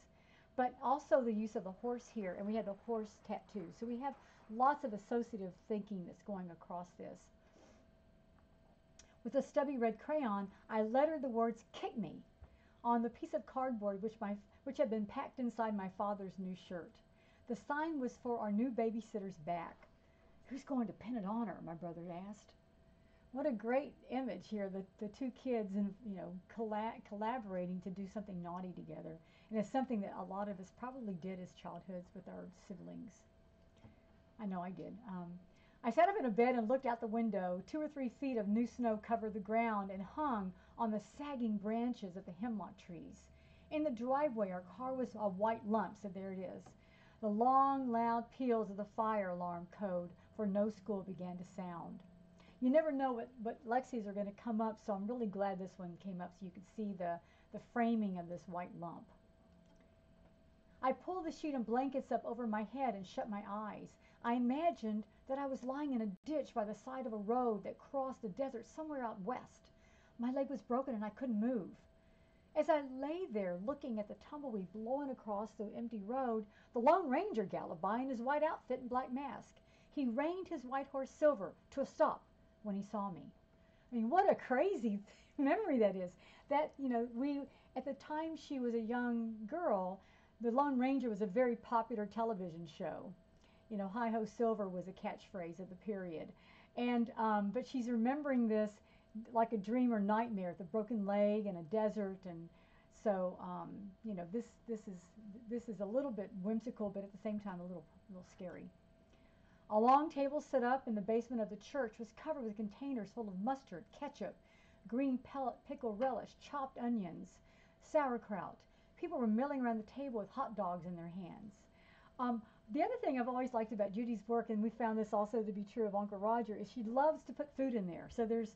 Speaker 22: But also the use of the horse here, and we have the horse tattoo. So we have lots of associative thinking that's going across this. With a stubby red crayon, I lettered the words "kick me" on the piece of cardboard which had been packed inside my father's new shirt. The sign was for our new babysitter's back. "Who's going to pin it on her?" my brother asked. What a great image here, the two kids and collaborating to do something naughty together. And it's something that a lot of us probably did as childhoods with our siblings. I know I did. I sat up in a bed and looked out the window. 2 or 3 feet of new snow covered the ground and hung on the sagging branches of the hemlock trees. In the driveway, our car was a white lump, so there it is. The long, loud peals of the fire alarm code for no school began to sound. You never know what lexies are going to come up, so I'm really glad this one came up so you could see the framing of this white lump. I pulled the sheet and blankets up over my head and shut my eyes. I imagined that I was lying in a ditch by the side of a road that crossed the desert somewhere out west. My leg was broken and I couldn't move. As I lay there looking at the tumbleweed blowing across the empty road, the Lone Ranger galloped by in his white outfit and black mask. He reined his white horse Silver to a stop when he saw me. I mean, what a crazy memory that is. That, at the time she was a young girl, the Lone Ranger was a very popular television show. you know, hi ho silver was a catchphrase of the period. And but she's remembering this like a dream or nightmare, the broken leg and a desert. And so you know, this is a little bit whimsical, but at the same time a little scary. A long table set up in the basement of the church was covered with containers full of mustard, ketchup, green pickle relish, chopped onions, sauerkraut. People were milling around the table with hot dogs in their hands. The other thing I've always liked about Judy's work, and we found this also to be true of Uncle Roger, is she loves to put food in there. So there's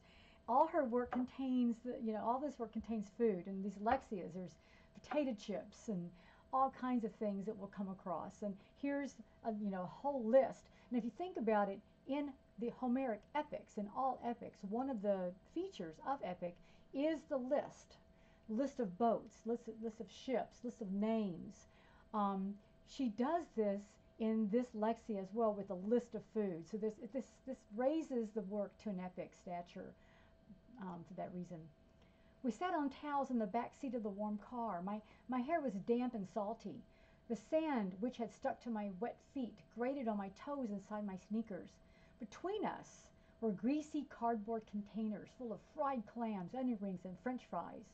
Speaker 22: all her work contains, you know, all this work contains food. And these lexias, there's potato chips and all kinds of things that we'll come across. And here's you know, a whole list. And if you think about it, in the Homeric epics, in all epics, one of the features of epic is the list of boats, list of ships, list of names. She does this in this lexia as well with a list of food. So this raises the work to an epic stature for that reason. We sat on towels in the back seat of the warm car. My hair was damp and salty. The sand, which had stuck to my wet feet, grated on my toes inside my sneakers. Between us were greasy cardboard containers full of fried clams, onion rings, and French fries.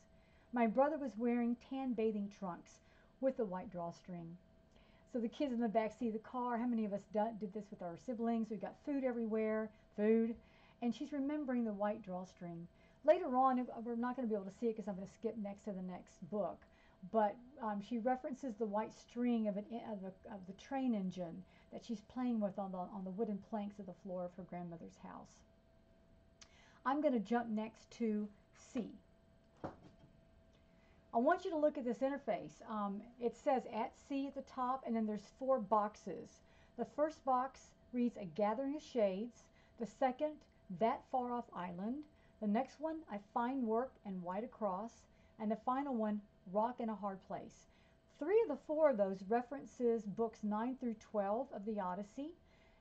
Speaker 22: My brother was wearing tan bathing trunks with a white drawstring. So the kids in the back seat of the car, how many of us did this with our siblings? We got food everywhere, food. And she's remembering the white drawstring. Later on, we're not going to be able to see it because I'm going to skip next to the next book. But she references the white string of the train engine that she's playing with on the wooden planks of the floor of her grandmother's house. I'm going to jump next to C. I want you to look at this interface. It says at sea at the top, and then there's 4 boxes. The first box reads A Gathering of Shades. The second, That Far Off Island. The next one, I Find Work and White Across. And the final one, Rock in a Hard Place. 3 of the 4 of those references books 9 through 12 of the Odyssey.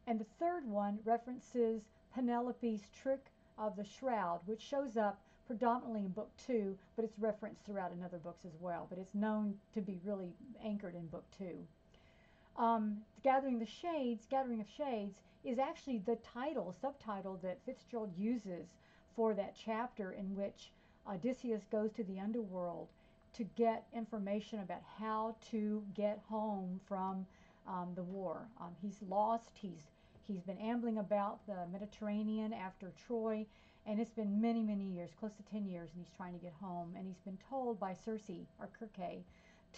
Speaker 22: And the third one references Penelope's trick of the shroud, which shows up predominantly in book 2, but it's referenced throughout in other books as well. But it's known to be really anchored in book 2. Gathering of Shades is actually the subtitle that Fitzgerald uses for that chapter in which Odysseus goes to the underworld to get information about how to get home from the war. He's lost. He's been ambling about the Mediterranean after Troy, and it's been many, many years, close to 10 years, and he's trying to get home. And he's been told by Circe, or Circe,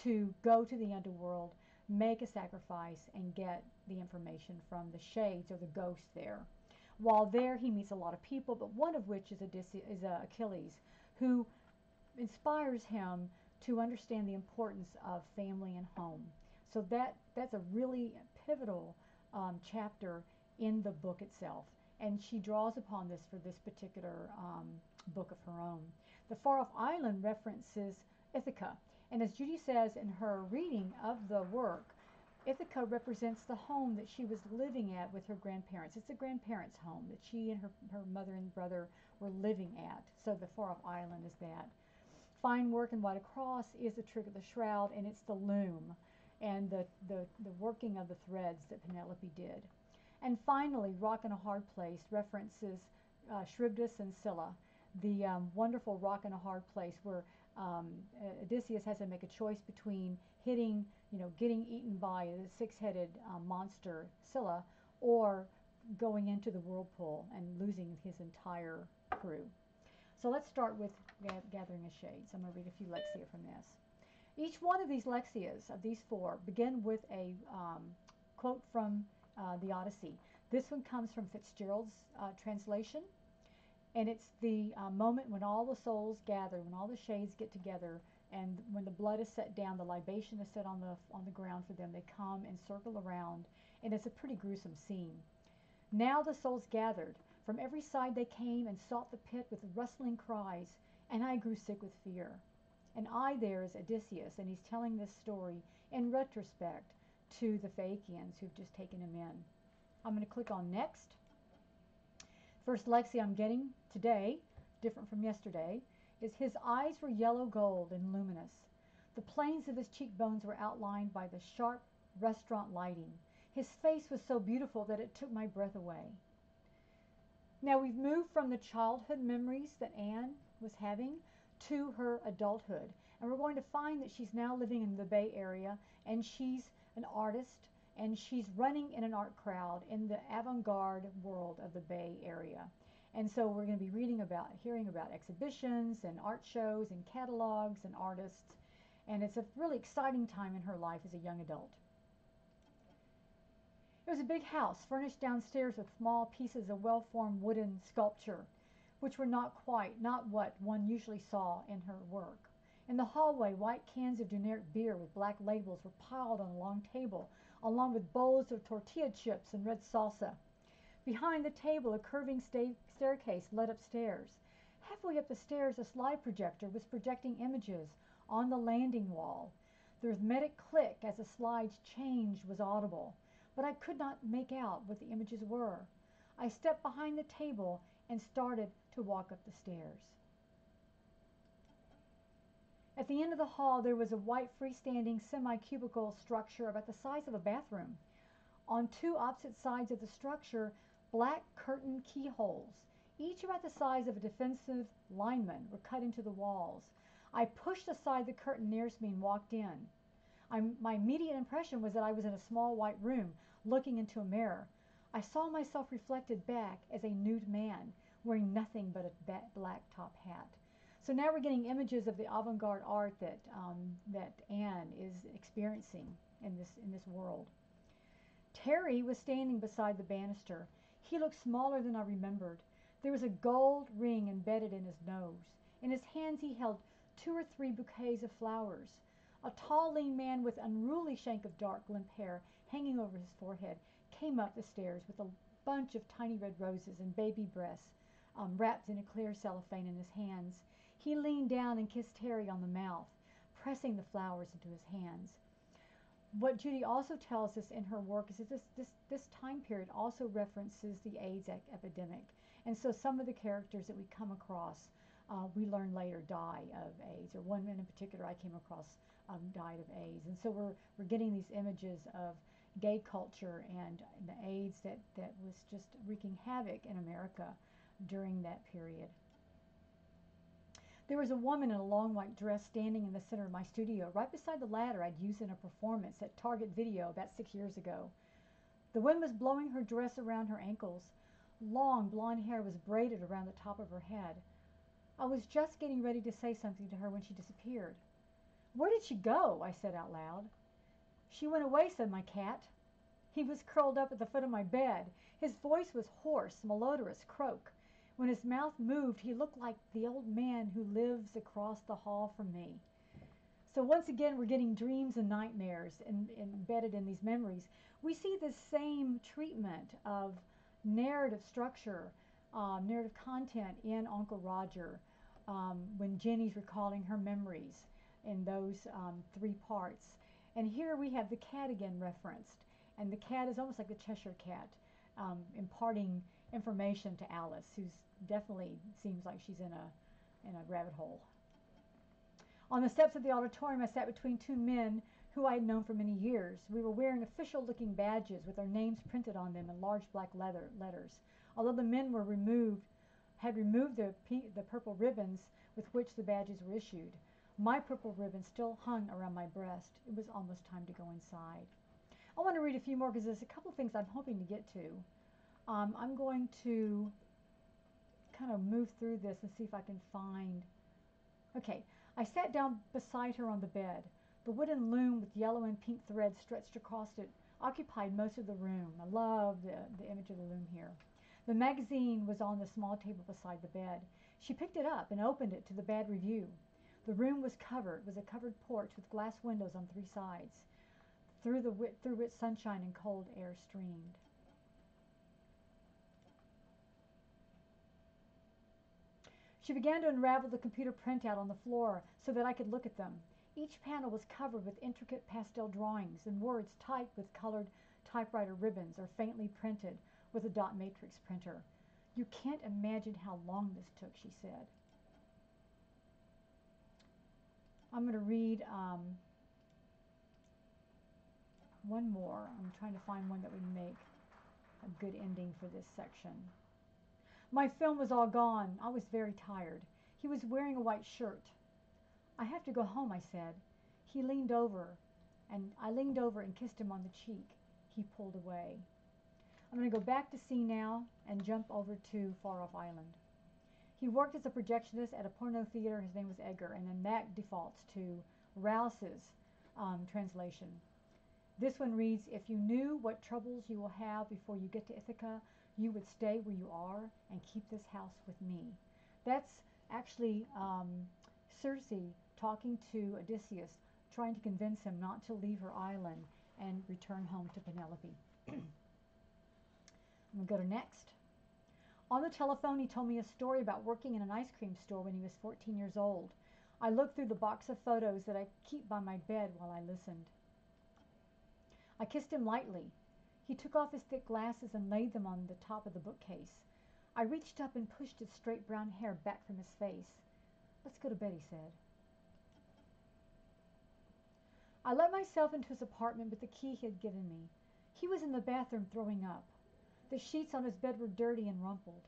Speaker 22: to go to the underworld, make a sacrifice, and get the information from the shades, or the ghosts there. While there, he meets a lot of people, but one of which is Achilles, who inspires him to understand the importance of family and home. So that's a really pivotal chapter in the book itself. And she draws upon this for this particular book of her own. The Far Off Island references Ithaca. And as Judy says in her reading of the work, Ithaca represents the home that she was living at with her grandparents. It's a grandparents' home that she and her mother and brother were living at. So the Far Off Island is that. Find Work and White Across is the trick of the shroud, and it's the loom and the working of the threads that Penelope did. And finally, Rock in a Hard Place references Charybdis and Scylla, the wonderful rock in a hard place where Odysseus has to make a choice between getting eaten by the six-headed monster Scylla, or going into the whirlpool and losing his entire crew. So let's start with Gathering of Shades. I'm going to read a few lexia from this. Each one of these lexias, of these 4, begin with a quote from the Odyssey. This one comes from Fitzgerald's translation, and it's the moment when all the souls gather, when all the shades get together, and when the blood is set down, the libation is set on the ground for them. They come and circle around, and it's a pretty gruesome scene. Now the souls gathered. From every side they came and sought the pit with rustling cries, and I grew sick with fear. And I there is Odysseus, and he's telling this story in retrospect to the Phaeacians who've just taken him in. I'm going to click on Next. First lexia I'm getting today, different from yesterday, is his eyes were yellow gold and luminous. The planes of his cheekbones were outlined by the sharp restaurant lighting. His face was so beautiful that it took my breath away. Now we've moved from the childhood memories that Anne was having to her adulthood. And we're going to find that she's now living in the Bay Area, and she's an artist, and she's running in an art crowd in the avant-garde world of the Bay Area. And so we're going to be hearing about exhibitions and art shows and catalogs and artists. And it's a really exciting time in her life as a young adult. It was a big house, furnished downstairs with small pieces of well-formed wooden sculpture, which were not what one usually saw in her work. In the hallway, white cans of generic beer with black labels were piled on a long table, along with bowls of tortilla chips and red salsa. Behind the table, a curving staircase led upstairs. Halfway up the stairs, a slide projector was projecting images on the landing wall. The rhythmic click as the slides changed was audible, but I could not make out what the images were. I stepped behind the table and started to walk up the stairs. At the end of the hall, there was a white freestanding semi-cubical structure about the size of a bathroom. On two opposite sides of the structure, black curtain keyholes, each about the size of a defensive lineman, were cut into the walls. I pushed aside the curtain nearest me and walked in. My immediate impression was that I was in a small white room looking into a mirror. I saw myself reflected back as a nude man wearing nothing but a black top hat. So now we're getting images of the avant-garde art that Anne is experiencing in this world. Terry was standing beside the banister. He looked smaller than I remembered. There was a gold ring embedded in his nose. In his hands he held 2 or 3 bouquets of flowers. A tall, lean man with unruly shank of dark, limp hair hanging over his forehead came up the stairs with a bunch of tiny red roses and baby breasts wrapped in a clear cellophane in his hands. He leaned down and kissed Terry on the mouth, pressing the flowers into his hands. What Judy also tells us in her work is that this time period also references the AIDS epidemic. And so some of the characters that we come across, we learn later die of AIDS, or one in particular I came across died of AIDS. And so we're getting these images of gay culture and the AIDS that was just wreaking havoc in America during that period. There was a woman in a long white dress standing in the center of my studio, right beside the ladder I'd used in a performance at Target Video about 6 years ago. The wind was blowing her dress around her ankles. Long blonde hair was braided around the top of her head. I was just getting ready to say something to her when she disappeared. "Where did she go?" I said out loud. "She went away," said my cat. He was curled up at the foot of my bed. His voice was hoarse, malodorous croak. When his mouth moved, he looked like the old man who lives across the hall from me. So once again, we're getting dreams and nightmares embedded in these memories. We see the same treatment of narrative structure, narrative content in Uncle Roger when Jenny's recalling her memories in those 3 parts. And here we have the cat again referenced. And the cat is almost like the Cheshire Cat, imparting information to Alice, who definitely seems like she's in a rabbit hole. On the steps of the auditorium, I sat between 2 men who I had known for many years. We were wearing official-looking badges with our names printed on them in large black letters. Although the men had removed the purple ribbons with which the badges were issued, my purple ribbon still hung around my breast. It was almost time to go inside. I want to read a few more because there's a couple things I'm hoping to get to. I'm going to kind of move through this and see if I can find... Okay, I sat down beside her on the bed. The wooden loom with yellow and pink threads stretched across it occupied most of the room. I love the image of the loom here. The magazine was on the small table beside the bed. She picked it up and opened it to the bad review. The room was covered. It was a covered porch with glass windows on 3 sides, through which sunshine and cold air streamed. She began to unravel the computer printout on the floor so that I could look at them. Each panel was covered with intricate pastel drawings and words typed with colored typewriter ribbons or faintly printed with a dot matrix printer. "You can't imagine how long this took," she said. I'm going to read one more. I'm trying to find one that would make a good ending for this section. My film was all gone. I was very tired. He was wearing a white shirt. I have to go home, I said. He leaned over, and I leaned over and kissed him on the cheek. He pulled away. I'm going to go back to sea now and jump over to Far Off Island. He worked as a projectionist at a porno theater. His name was Edgar, and then that defaults to Rouse's translation. This one reads, if you knew what troubles you will have before you get to Ithaca, you would stay where you are and keep this house with me. That's actually Circe talking to Odysseus, trying to convince him not to leave her island and return home to Penelope. I'm going to go to next. On the telephone, he told me a story about working in an ice cream store when he was 14 years old. I looked through the box of photos that I keep by my bed while I listened. I kissed him lightly. He took off his thick glasses and laid them on the top of the bookcase. I reached up and pushed his straight brown hair back from his face. Let's go to bed, he said. I let myself into his apartment with the key he had given me. He was in the bathroom throwing up. The sheets on his bed were dirty and rumpled.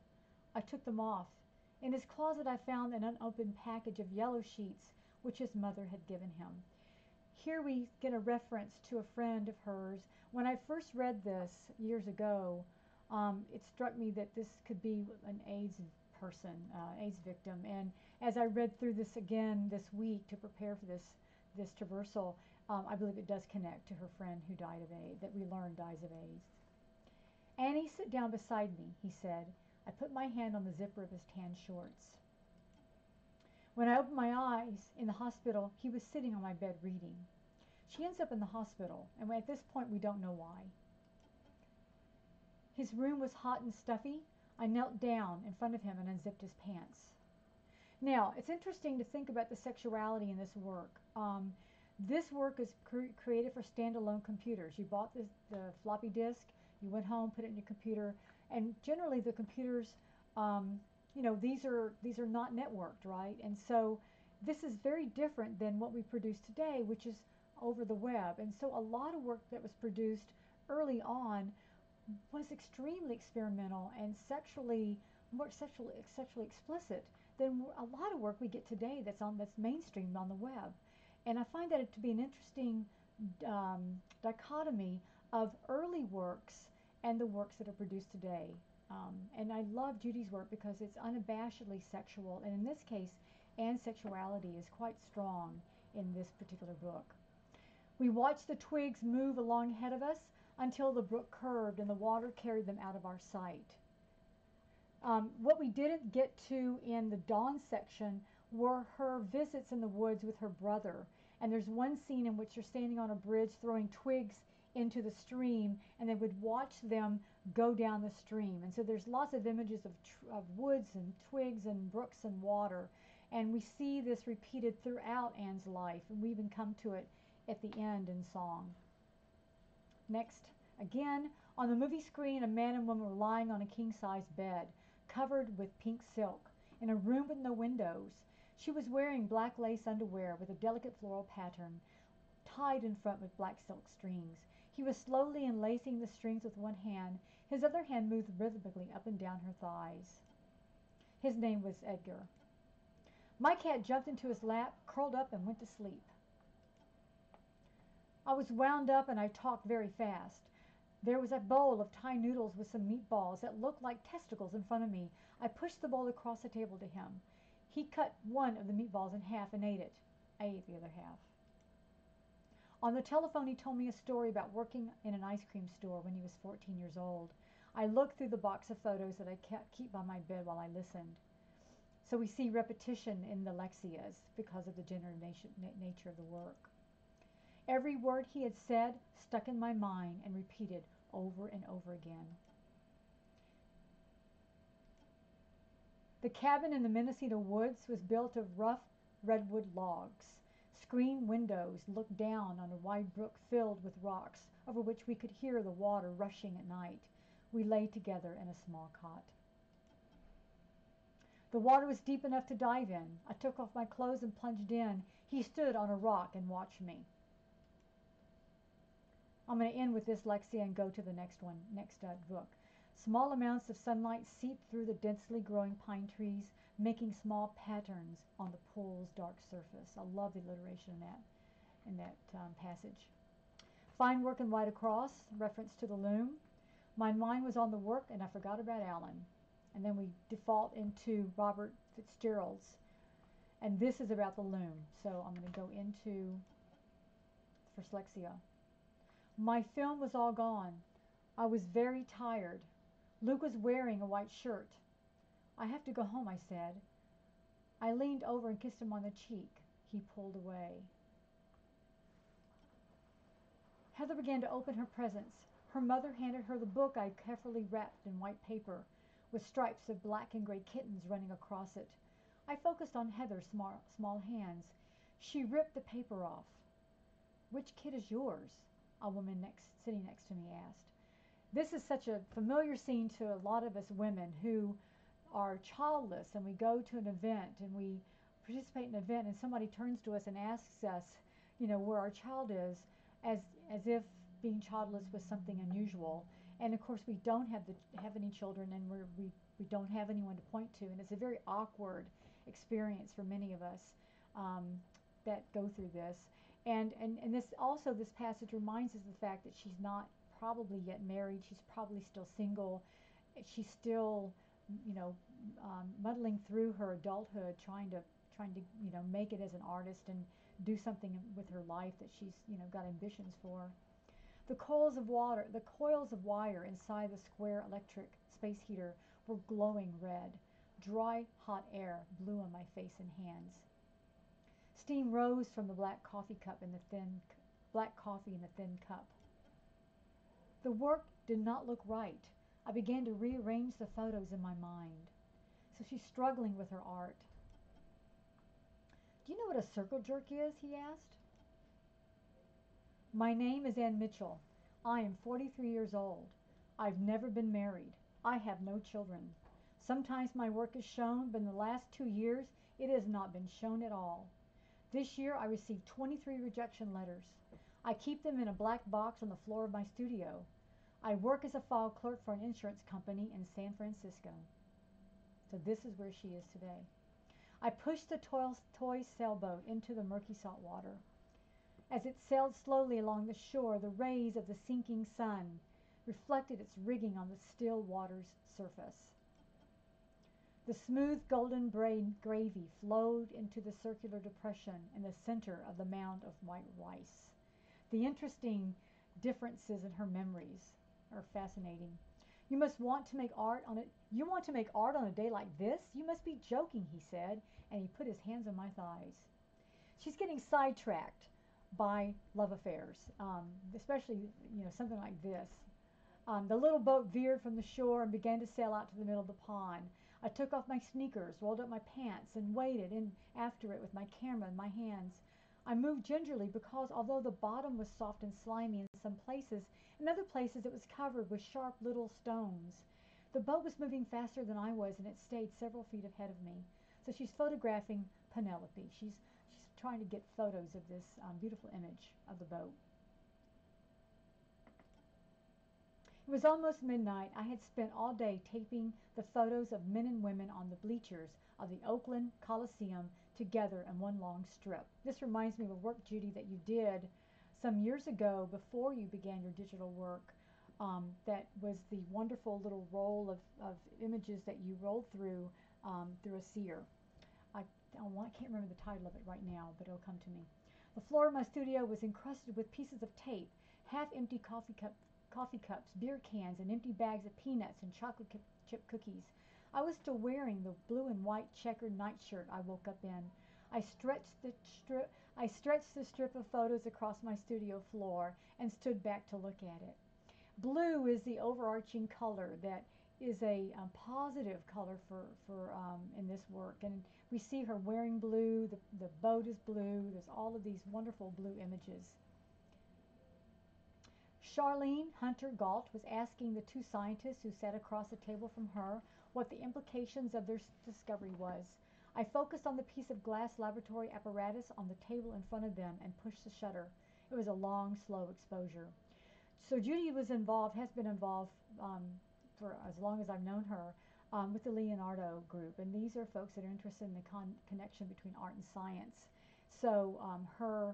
Speaker 22: I took them off. In his closet I found an unopened package of yellow sheets which his mother had given him. Here we get a reference to a friend of hers. When I first read this years ago, it struck me that this could be an AIDS person, AIDS victim. And as I read through this again this week to prepare for this traversal, I believe it does connect to her friend who died of AIDS, that we learned dies of AIDS. Annie, sit down beside me, he said. I put my hand on the zipper of his tan shorts. When I opened my eyes in the hospital, he was sitting on my bed reading. She ends up in the hospital, and at this point we don't know why. His room was hot and stuffy. I knelt down in front of him and unzipped his pants. Now, it's interesting to think about the sexuality in this work. This work is created for standalone computers. You bought the floppy disk, you went home, put it in your computer, and generally the computers, these are not networked, right? And so this is very different than what we produce today, which is over the web. And so a lot of work that was produced early on was extremely experimental and more sexually explicit than a lot of work we get today that's mainstreamed on the web. And I find that to be an interesting dichotomy of early works and the works that are produced today. And I love Judy's work because it's unabashedly sexual, and in this case, Anne's sexuality is quite strong in this particular book. We watched the twigs move along ahead of us until the brook curved and the water carried them out of our sight. What we didn't get to in the dawn section were her visits in the woods with her brother. And there's one scene in which they're standing on a bridge throwing twigs into the stream, and they would watch them go down the stream. And so there's lots of images of woods and twigs and brooks and water. And we see this repeated throughout Anne's life, and we even come to it at the end in song. Next, again, on the movie screen, a man and woman were lying on a king-size bed, covered with pink silk, in a room with no windows. She was wearing black lace underwear with a delicate floral pattern, tied in front with black silk strings. He was slowly unlacing the strings with one hand. His other hand moved rhythmically up and down her thighs. His name was Edgar. My cat jumped into his lap, curled up, and went to sleep. I was wound up and I talked very fast. There was a bowl of Thai noodles with some meatballs that looked like testicles in front of me. I pushed the bowl across the table to him. He cut one of the meatballs in half and ate it. I ate the other half. On the telephone, he told me a story about working in an ice cream store when he was 14 years old. I looked through the box of photos that I keep by my bed while I listened. So we see repetition in the lexias because of the gender nature of the work. Every word he had said stuck in my mind and repeated over and over again. The cabin in the Mendocino woods was built of rough redwood logs. Screen windows looked down on a wide brook filled with rocks, over which we could hear the water rushing at night. We lay together in a small cot. The water was deep enough to dive in. I took off my clothes and plunged in. He stood on a rock and watched me. I'm going to end with this Lexia and go to the next one, next book. Small amounts of sunlight seep through the densely growing pine trees, making small patterns on the pool's dark surface. I love the alliteration in that passage. Fine work and white across, reference to the loom. My mind was on the work and I forgot about Alan. And then we default into Robert Fitzgerald's. And this is about the loom. So I'm going to go into first Lexia. My film was all gone. I was very tired. Luke was wearing a white shirt. I have to go home, I said. I leaned over and kissed him on the cheek. He pulled away. Heather began to open her presents. Her mother handed her the book I carefully wrapped in white paper, with stripes of black and gray kittens running across it. I focused on Heather's small hands. She ripped the paper off. "Which kid is yours?" a woman sitting next to me asked. This is such a familiar scene to a lot of us women who are childless, and we go to an event and we participate in an event and somebody turns to us and asks us, where our child is, as if being childless was something unusual. And of course we don't have any children, and we don't have anyone to point to, and it's a very awkward experience for many of us that go through this. And this passage reminds us of the fact that she's not probably yet married. She's probably still single. She's still, muddling through her adulthood, trying to make it as an artist and do something with her life that she's got ambitions for. The coils of wire inside the square electric space heater were glowing red. Dry, hot air blew on my face and hands. Steam rose from the black coffee in the thin cup. The work did not look right. I began to rearrange the photos in my mind. So she's struggling with her art. "Do you know what a circle jerk is?" he asked. "My name is Ann Mitchell. I am 43 years old. I've never been married. I have no children. Sometimes my work is shown, but in the last 2 years it has not been shown at all. This year I received 23 rejection letters. I keep them in a black box on the floor of my studio. I work as a file clerk for an insurance company in San Francisco." So this is where she is today. I pushed the toy sailboat into the murky salt water. As it sailed slowly along the shore, the rays of the sinking sun reflected its rigging on the still water's surface. The smooth golden gravy flowed into the circular depression in the center of the mound of white rice. The interesting differences in her memories are fascinating. "You must want to make art on it. You want to make art on a day like this? You must be joking," he said, and he put his hands on my thighs. She's getting sidetracked by love affairs, especially something like this. The little boat veered from the shore and began to sail out to the middle of the pond. I took off my sneakers, rolled up my pants, and waded in after it with my camera in my hands. I moved gingerly because although the bottom was soft and slimy in some places, in other places it was covered with sharp little stones. The boat was moving faster than I was, and it stayed several feet ahead of me. So she's photographing Penelope. She's trying to get photos of this beautiful image of the boat. It was almost midnight. I had spent all day taping the photos of men and women on the bleachers of the Oakland Coliseum together in one long strip. This reminds me of a work, Judy, that you did some years ago before you began your digital work. That was the wonderful little roll of images that you rolled through a seer. I can't remember the title of it right now, but it'll come to me. The floor of my studio was encrusted with pieces of tape, half-empty coffee cups, beer cans, and empty bags of peanuts and chocolate chip cookies. I was still wearing the blue and white checkered nightshirt I woke up in. I stretched the strip of photos across my studio floor and stood back to look at it. Blue is the overarching color that is a positive color for in this work, and we see her wearing blue. The boat is blue. There's all of these wonderful blue images. Charlene Hunter Galt was asking the two scientists who sat across the table from her what the implications of their discovery was. I focused on the piece of glass laboratory apparatus on the table in front of them and pushed the shutter. It was a long, slow exposure. So Judy has been involved for as long as I've known her with the Leonardo group, and these are folks that are interested in the connection between art and science. So her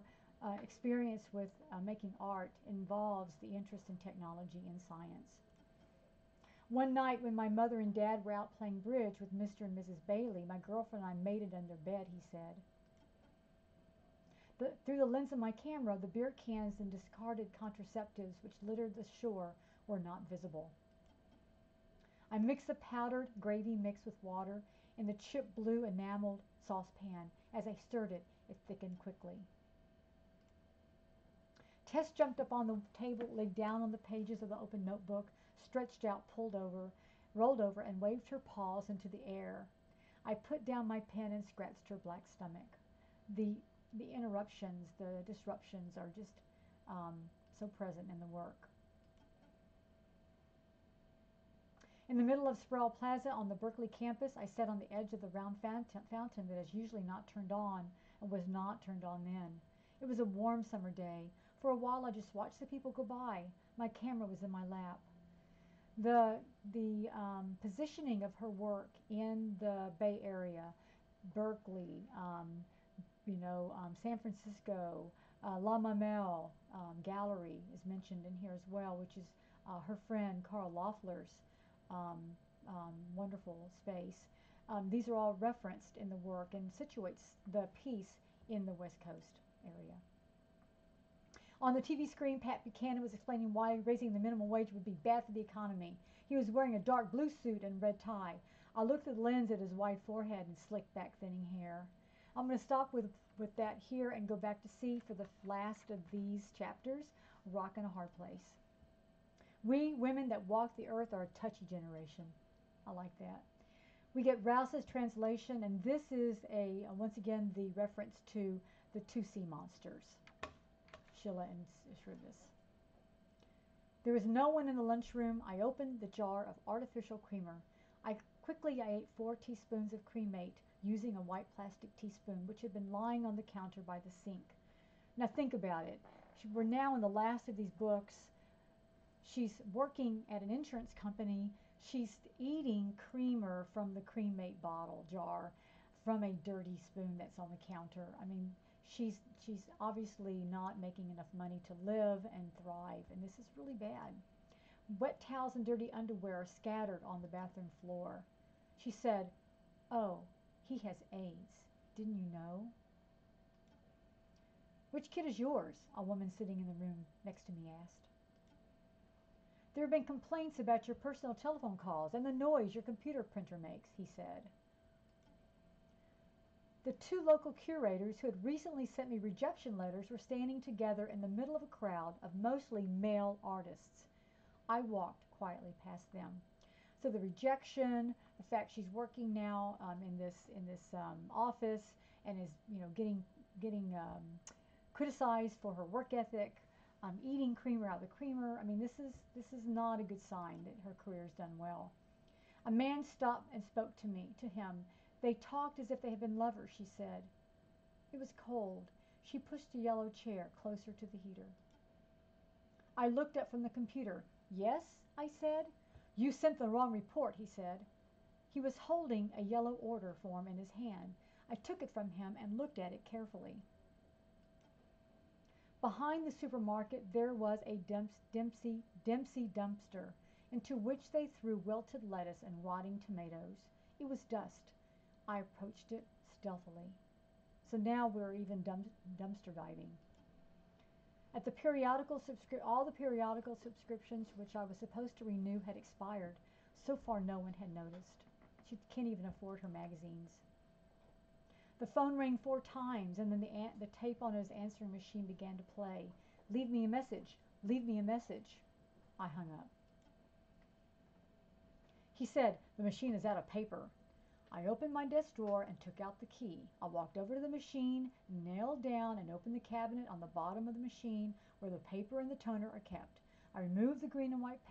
Speaker 22: experience with making art involves the interest in technology and science. One night when my mother and dad were out playing bridge with Mr. and Mrs. Bailey, my girlfriend and I mated under bed, he said. Through the lens of my camera, the beer cans and discarded contraceptives which littered the shore were not visible. I mixed the powdered gravy mix with water in the chip blue enameled saucepan. As I stirred it, it thickened quickly. Tess jumped up on the table, lay down on the pages of the open notebook, stretched out, rolled over, and waved her paws into the air. I put down my pen and scratched her black stomach. The interruptions, the disruptions are just so present in the work. In the middle of Sproul Plaza on the Berkeley campus, I sat on the edge of the round fountain that is usually not turned on and was not turned on then. It was a warm summer day. For a while I just watched the people go by. My camera was in my lap. The positioning of her work in the Bay Area, Berkeley, San Francisco, La Mamelle Gallery is mentioned in here as well, which is her friend Carl Loeffler's wonderful space. These are all referenced in the work and situates the piece in the West Coast area. On the TV screen, Pat Buchanan was explaining why raising the minimum wage would be bad for the economy. He was wearing a dark blue suit and red tie. I looked through the lens at his wide forehead and slicked back thinning hair. I'm going to stop with that here and go back to C for the last of these chapters, Rock in a Hard Place. We women that walk the earth are a touchy generation. I like that. We get Rouse's translation, and this is once again the reference to the two sea monsters, Scylla and Charybdis. There was no one in the lunchroom. I opened the jar of artificial creamer. Quickly I ate 4 teaspoons of cremate using a white plastic teaspoon which had been lying on the counter by the sink. Now think about it. We're now in the last of these books. She's working at an insurance company. She's eating creamer from the cremate bottle jar from a dirty spoon that's on the counter. I mean, she's obviously not making enough money to live and thrive, and this is really bad. Wet towels and dirty underwear are scattered on the bathroom floor. She said, "Oh, he has AIDS. Didn't you know?" "Which kid is yours?" a woman sitting in the room next to me asked. "There have been complaints about your personal telephone calls and the noise your computer printer makes," he said. The 2 local curators who had recently sent me rejection letters were standing together in the middle of a crowd of mostly male artists. I walked quietly past them. So the rejection, the fact she's working now in this office and is getting criticized for her work ethic, eating creamer out of the creamer. I mean, this is not a good sign that her career's done well. A man stopped and spoke to him. They talked as if they had been lovers, she said. It was cold. She pushed a yellow chair closer to the heater. I looked up from the computer. "Yes," I said. "You sent the wrong report," he said. He was holding a yellow order form in his hand. I took it from him and looked at it carefully. Behind the supermarket there was a Dempsey dumpster into which they threw wilted lettuce and rotting tomatoes. It was dust. I approached it stealthily. So now we're even dumpster diving. All the periodical subscriptions which I was supposed to renew had expired. So far no one had noticed. She can't even afford her magazines. The phone rang 4 times, and then the tape on his answering machine began to play. "Leave me a message. Leave me a message." I hung up. He said, "The machine is out of paper." I opened my desk drawer and took out the key. I walked over to the machine, nailed down and opened the cabinet on the bottom of the machine where the paper and the toner are kept. I removed the green and white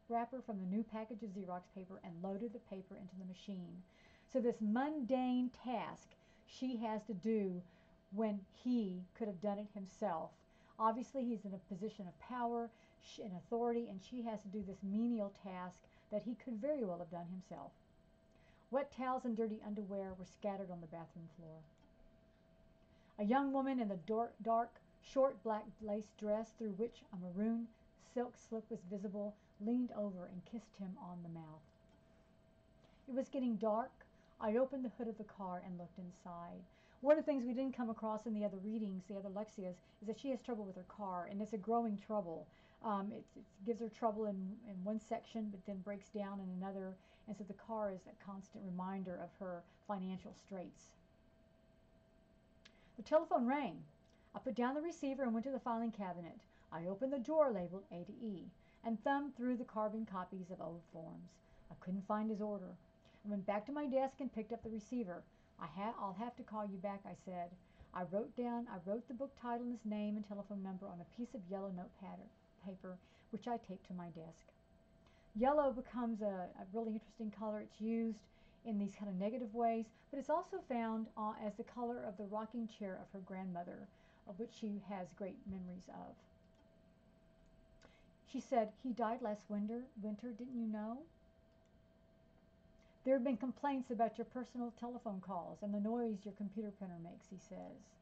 Speaker 22: wrapper from the new package of Xerox paper and loaded the paper into the machine. So this mundane task she has to do when he could have done it himself. Obviously he's in a position of power. in authority, and she has to do this menial task that he could very well have done himself. Wet towels and dirty underwear were scattered on the bathroom floor. A young woman in a dark, short black lace dress through which a maroon silk slip was visible leaned over and kissed him on the mouth. It was getting dark. I opened the hood of the car and looked inside. One of the things we didn't come across in the other readings, the other Lexias, is that she has trouble with her car, and it's a growing trouble. It gives her trouble in one section, but then breaks down in another, and so the car is a constant reminder of her financial straits. The telephone rang. I put down the receiver and went to the filing cabinet. I opened the drawer labeled A to E and thumbed through the carbon copies of old forms. I couldn't find his order. I went back to my desk and picked up the receiver. I'll have to call you back, I said. I wrote the book title and his name and telephone number on a piece of yellow notepad paper, which I taped to my desk. Yellow becomes a really interesting color. It's used in these kind of negative ways, but it's also found as the color of the rocking chair of her grandmother, of which she has great memories of. She said, "He died last winter, didn't you know?" "There have been complaints about your personal telephone calls and the noise your computer printer makes," he says.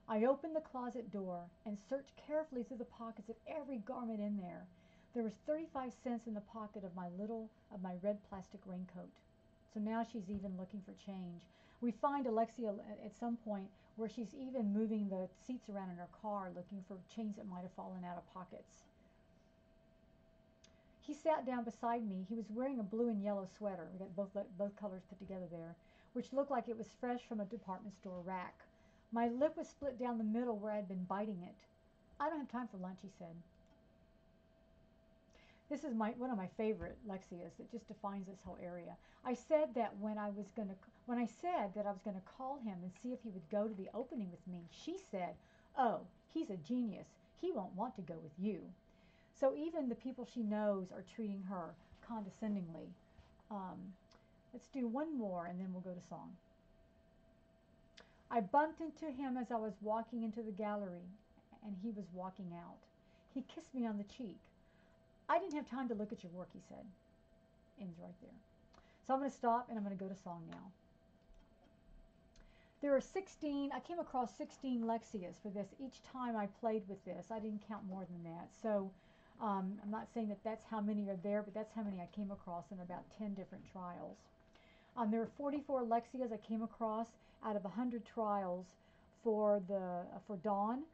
Speaker 22: I opened the closet door and searched carefully through the pockets of every garment in there. There was 35 cents in the pocket of my red plastic raincoat. So now she's even looking for change. We find Alexia at some point where she's even moving the seats around in her car looking for change that might have fallen out of pockets. He sat down beside me. He was wearing a blue and yellow sweater. We got both colors put together there, which looked like it was fresh from a department store rack. My lip was split down the middle where I'd been biting it. "I don't have time for lunch," he said. This is one of my favorite Lexias that just defines this whole area. I said that when I said that I was going to call him and see if he would go to the opening with me, she said, "Oh, he's a genius. He won't want to go with you." So even the people she knows are treating her condescendingly. Let's do one more and then we'll go to song. I bumped into him as I was walking into the gallery, and he was walking out. He kissed me on the cheek. "I didn't have time to look at your work," he said. Ends right there. So I'm going to stop and I'm going to go to song now. There are 16, I came across 16 Lexias for this. Each time I played with this, I didn't count more than that. So I'm not saying that that's how many are there, but that's how many I came across in about 10 different trials. There are 44 Lexias I came across out of 100 trials for Dawn,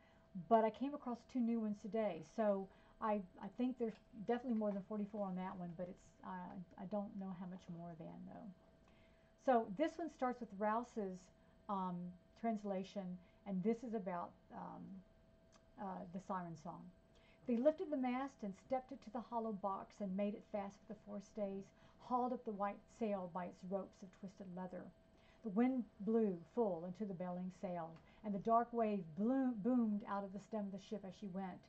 Speaker 22: but I came across 2 new ones today. So I think there's definitely more than 44 on that one, but I don't know how much more than though. So this one starts with Rouse's translation, and this is about the siren song. They lifted the mast and stepped it to the hollow box and made it fast with the forestays, hauled up the white sail by its ropes of twisted leather. The wind blew full into the bellying sail, and the dark wave boomed out of the stem of the ship as she went.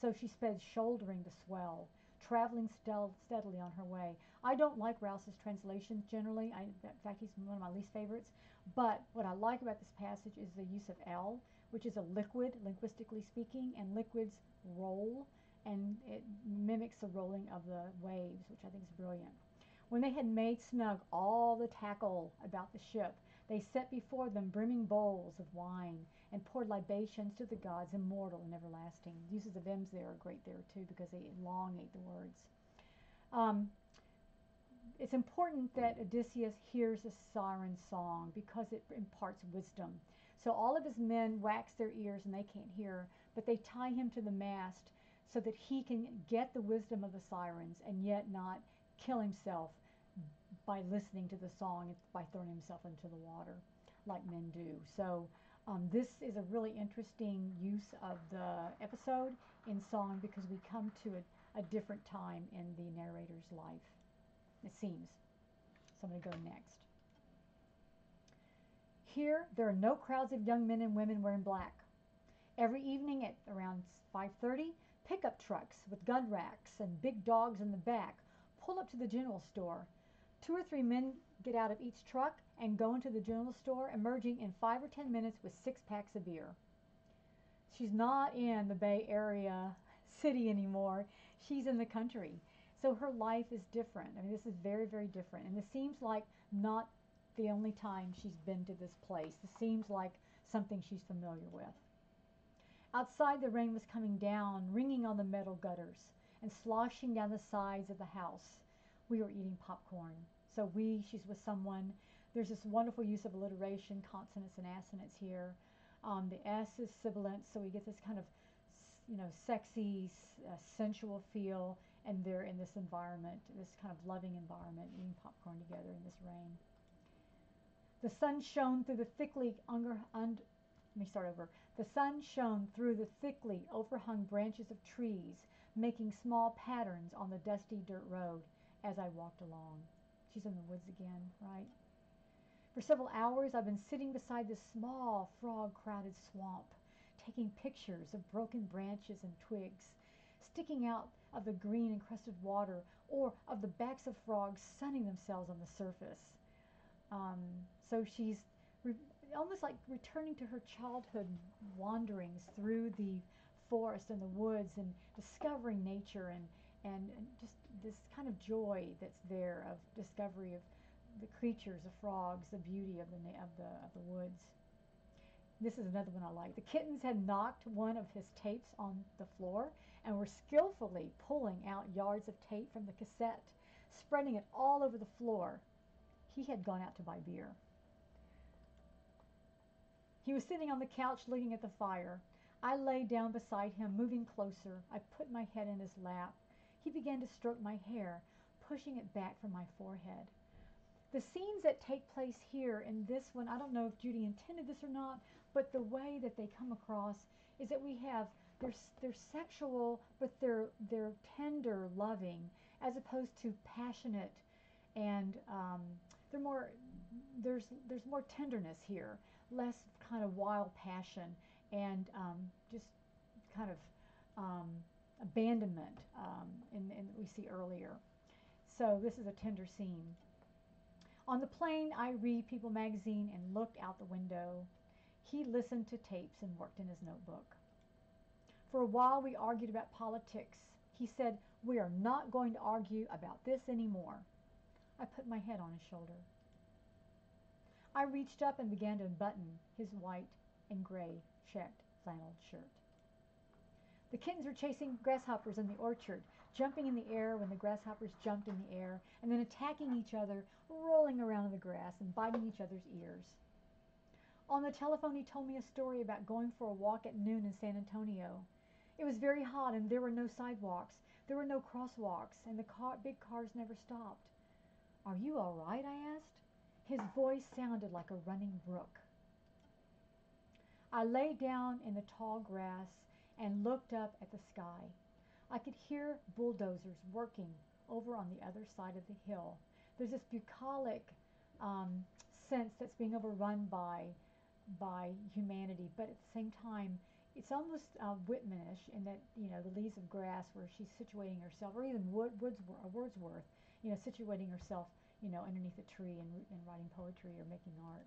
Speaker 22: So she sped shouldering the swell, traveling steadily on her way. I don't like Rouse's translations generally. In fact, he's one of my least favorites. But what I like about this passage is the use of L, which is a liquid, linguistically speaking, and liquids roll, and it mimics the rolling of the waves, which I think is brilliant. When they had made snug all the tackle about the ship, they set before them brimming bowls of wine and poured libations to the gods immortal and everlasting. The uses of M's there are great there too because they elongate the words. It's important that Odysseus hears a siren song because it imparts wisdom. So all of his men wax their ears and they can't hear, but they tie him to the mast so that he can get the wisdom of the sirens and yet not kill himself by listening to the song and by throwing himself into the water like men do. So this is a really interesting use of the episode in song because we come to a different time in the narrator's life, it seems. So I'm going to go next. Here, there are no crowds of young men and women wearing black. Every evening at around 5:30, pickup trucks with gun racks and big dogs in the back pull up to the general store. 2 or 3 men get out of each truck and go into the general store, emerging in 5 or 10 minutes with 6 packs of beer. She's not in the Bay Area city anymore. She's in the country. So her life is different. I mean, this is very, very different. And this seems like not the only time she's been to this place. This seems like something she's familiar with. Outside, the rain was coming down, ringing on the metal gutters and sloshing down the sides of the house. We were eating popcorn. So she's with someone. There's this wonderful use of alliteration, consonants and assonants here. The S is sibilant, so we get this kind of, sexy, sensual feel, and they're in this environment, this kind of loving environment, eating popcorn together in this rain. The sun shone through the The sun shone through the thickly overhung branches of trees, making small patterns on the dusty dirt road as I walked along. She's in the woods again, right? For several hours, I've been sitting beside this small, frog-crowded swamp, taking pictures of broken branches and twigs, sticking out of the green-encrusted water, or of the backs of frogs sunning themselves on the surface. So she's almost like returning to her childhood wanderings through the forest and the woods and discovering nature and just this kind of joy that's there of discovery of the creatures, the frogs, the beauty of the woods. This is another one I like. The kittens had knocked one of his tapes on the floor and were skillfully pulling out yards of tape from the cassette, spreading it all over the floor. He had gone out to buy beer. He was sitting on the couch looking at the fire. I lay down beside him, moving closer. I put my head in his lap. He began to stroke my hair, pushing it back from my forehead. The scenes that take place here in this one, I don't know if Judy intended this or not, but the way that they come across is that we have, they're sexual, but they're tender, loving, as opposed to passionate, and there's more tenderness here, less kind of wild passion, and just kind of abandonment in we see earlier. So this is a tender scene. On the plane, I read People magazine and looked out the window. He listened to tapes and worked in his notebook. For a while, we argued about politics. He said, "We are not going to argue about this anymore." I put my head on his shoulder. I reached up and began to unbutton his white and gray checked flannel shirt. The kittens were chasing grasshoppers in the orchard, jumping in the air when the grasshoppers jumped in the air, and then attacking each other, rolling around in the grass and biting each other's ears. On the telephone, he told me a story about going for a walk at noon in San Antonio. It was very hot and there were no sidewalks, there were no crosswalks, and the big cars never stopped. "Are you all right?" I asked. His voice sounded like a running brook. I lay down in the tall grass and looked up at the sky. I could hear bulldozers working over on the other side of the hill. There's this bucolic sense that's being overrun by humanity, but at the same time, it's almost Whitmanish in that, the leaves of grass where she's situating herself, or even Wordsworth, situating herself, underneath a tree and writing poetry or making art.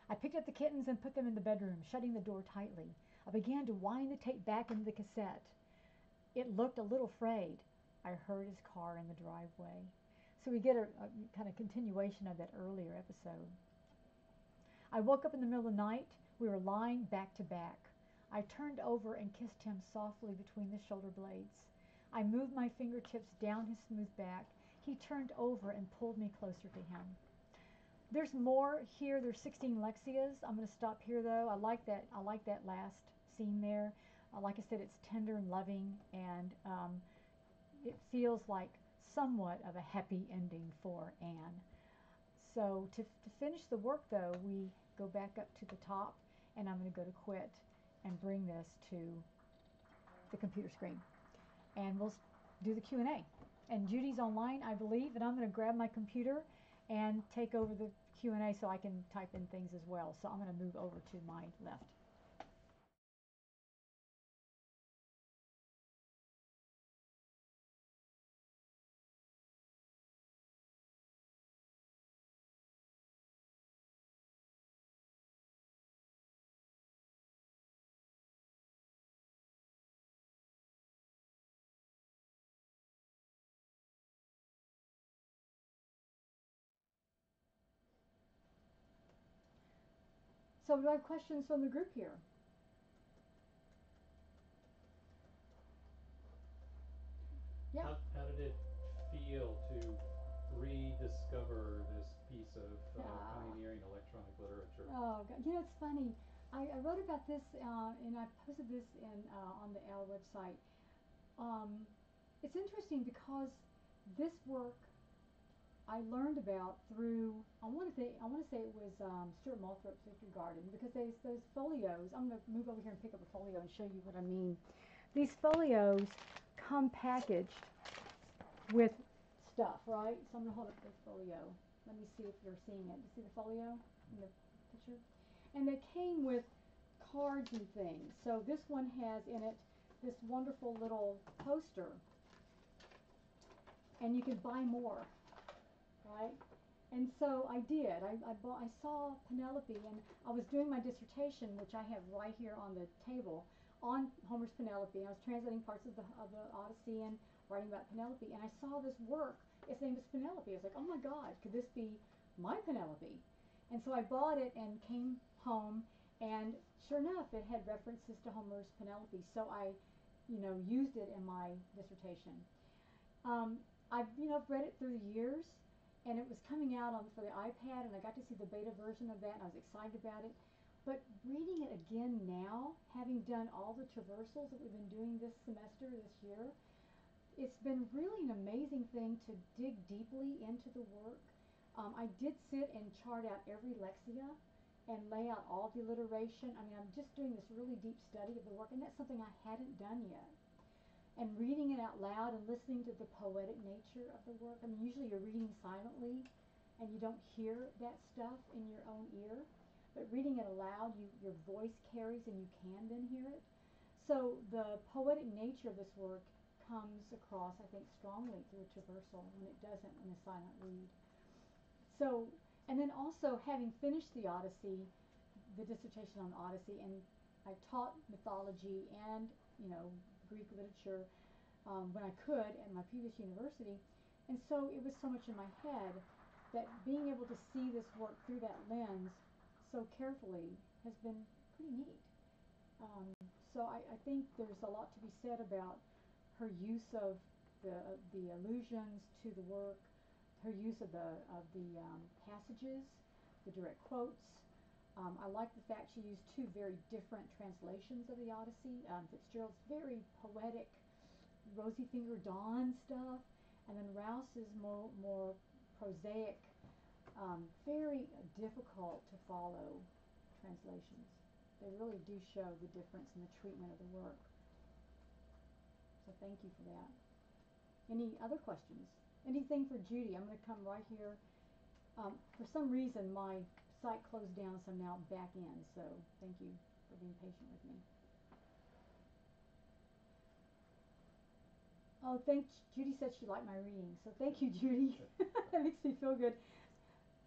Speaker 22: I picked up the kittens and put them in the bedroom, shutting the door tightly. I began to wind the tape back into the cassette. It looked a little frayed. I heard his car in the driveway. So we get a kind of continuation of that earlier episode. I woke up in the middle of the night. We were lying back to back. I turned over and kissed him softly between the shoulder blades. I moved my fingertips down his smooth back. He turned over and pulled me closer to him. There's more here. There's 16 Lexias. I'm going to stop here, though. I like that last scene there. Like I said, it's tender and loving, and it feels like somewhat of a happy ending for Anne. So to finish the work, though, we go back up to the top, and I'm going to go to quit and bring this to the computer screen. And we'll do the Q&A. And Judy's online, I believe, and I'm going to grab my computer and take over the Q&A so I can type in things as well. So I'm going to move over to my left. So do I have questions from the group here? Yeah.
Speaker 1: How did it feel to rediscover this piece of pioneering electronic literature?
Speaker 22: Oh, God. You know, it's funny. I wrote about this and I posted this on the our website. It's interesting because this work I learned about through I want to say it was Stuart Moulthrop's Victory Garden, because those folios. I'm going to move over here and pick up a folio and show you what I mean. These folios come packaged with stuff, right? So I'm going to hold up this folio. Let me see if you're seeing it. You see the folio in the picture? And they came with cards and things. So this one has in it this wonderful little poster. And you can buy more, right? And so I did. I saw Penelope, and I was doing my dissertation, which I have right here on the table, on Homer's Penelope. I was translating parts of the Odyssey and writing about Penelope, and I saw this work. Its name is Penelope. I was like, oh my God, could this be my Penelope? And so I bought it and came home, and sure enough, it had references to Homer's Penelope. So I, used it in my dissertation. I've read it through the years, and it was coming out for the iPad, and I got to see the beta version of that, and I was excited about it. But reading it again now, having done all the traversals that we've been doing this semester, this year, it's been really an amazing thing to dig deeply into the work. I did sit and chart out every lexia and lay out all the alliteration. I mean, I'm just doing this really deep study of the work, and that's something I hadn't done yet. And reading it out loud and listening to the poetic nature of the work. I mean, usually you're reading silently and you don't hear that stuff in your own ear. But reading it aloud, your voice carries and you can then hear it. So the poetic nature of this work comes across, I think, strongly through a traversal when it doesn't in a silent read. So, and then also having finished the Odyssey, the dissertation on the Odyssey, and I taught mythology and, Greek literature when I could at my previous university. And so it was so much in my head that being able to see this work through that lens so carefully has been pretty neat. So I think there's a lot to be said about her use of the allusions to the work, her use of the passages, the direct quotes. I like the fact she used two very different translations of the Odyssey. Fitzgerald's very poetic, rosy finger dawn stuff, and then Rouse's more prosaic, very difficult to follow translations. They really do show the difference in the treatment of the work. So thank you for that. Any other questions? Anything for Judy? I'm going to come right here. For some reason, my site closed down, so I'm now back in. So thank you for being patient with me. Oh, Judy said she liked my reading. So thank you, Judy. That makes me feel good.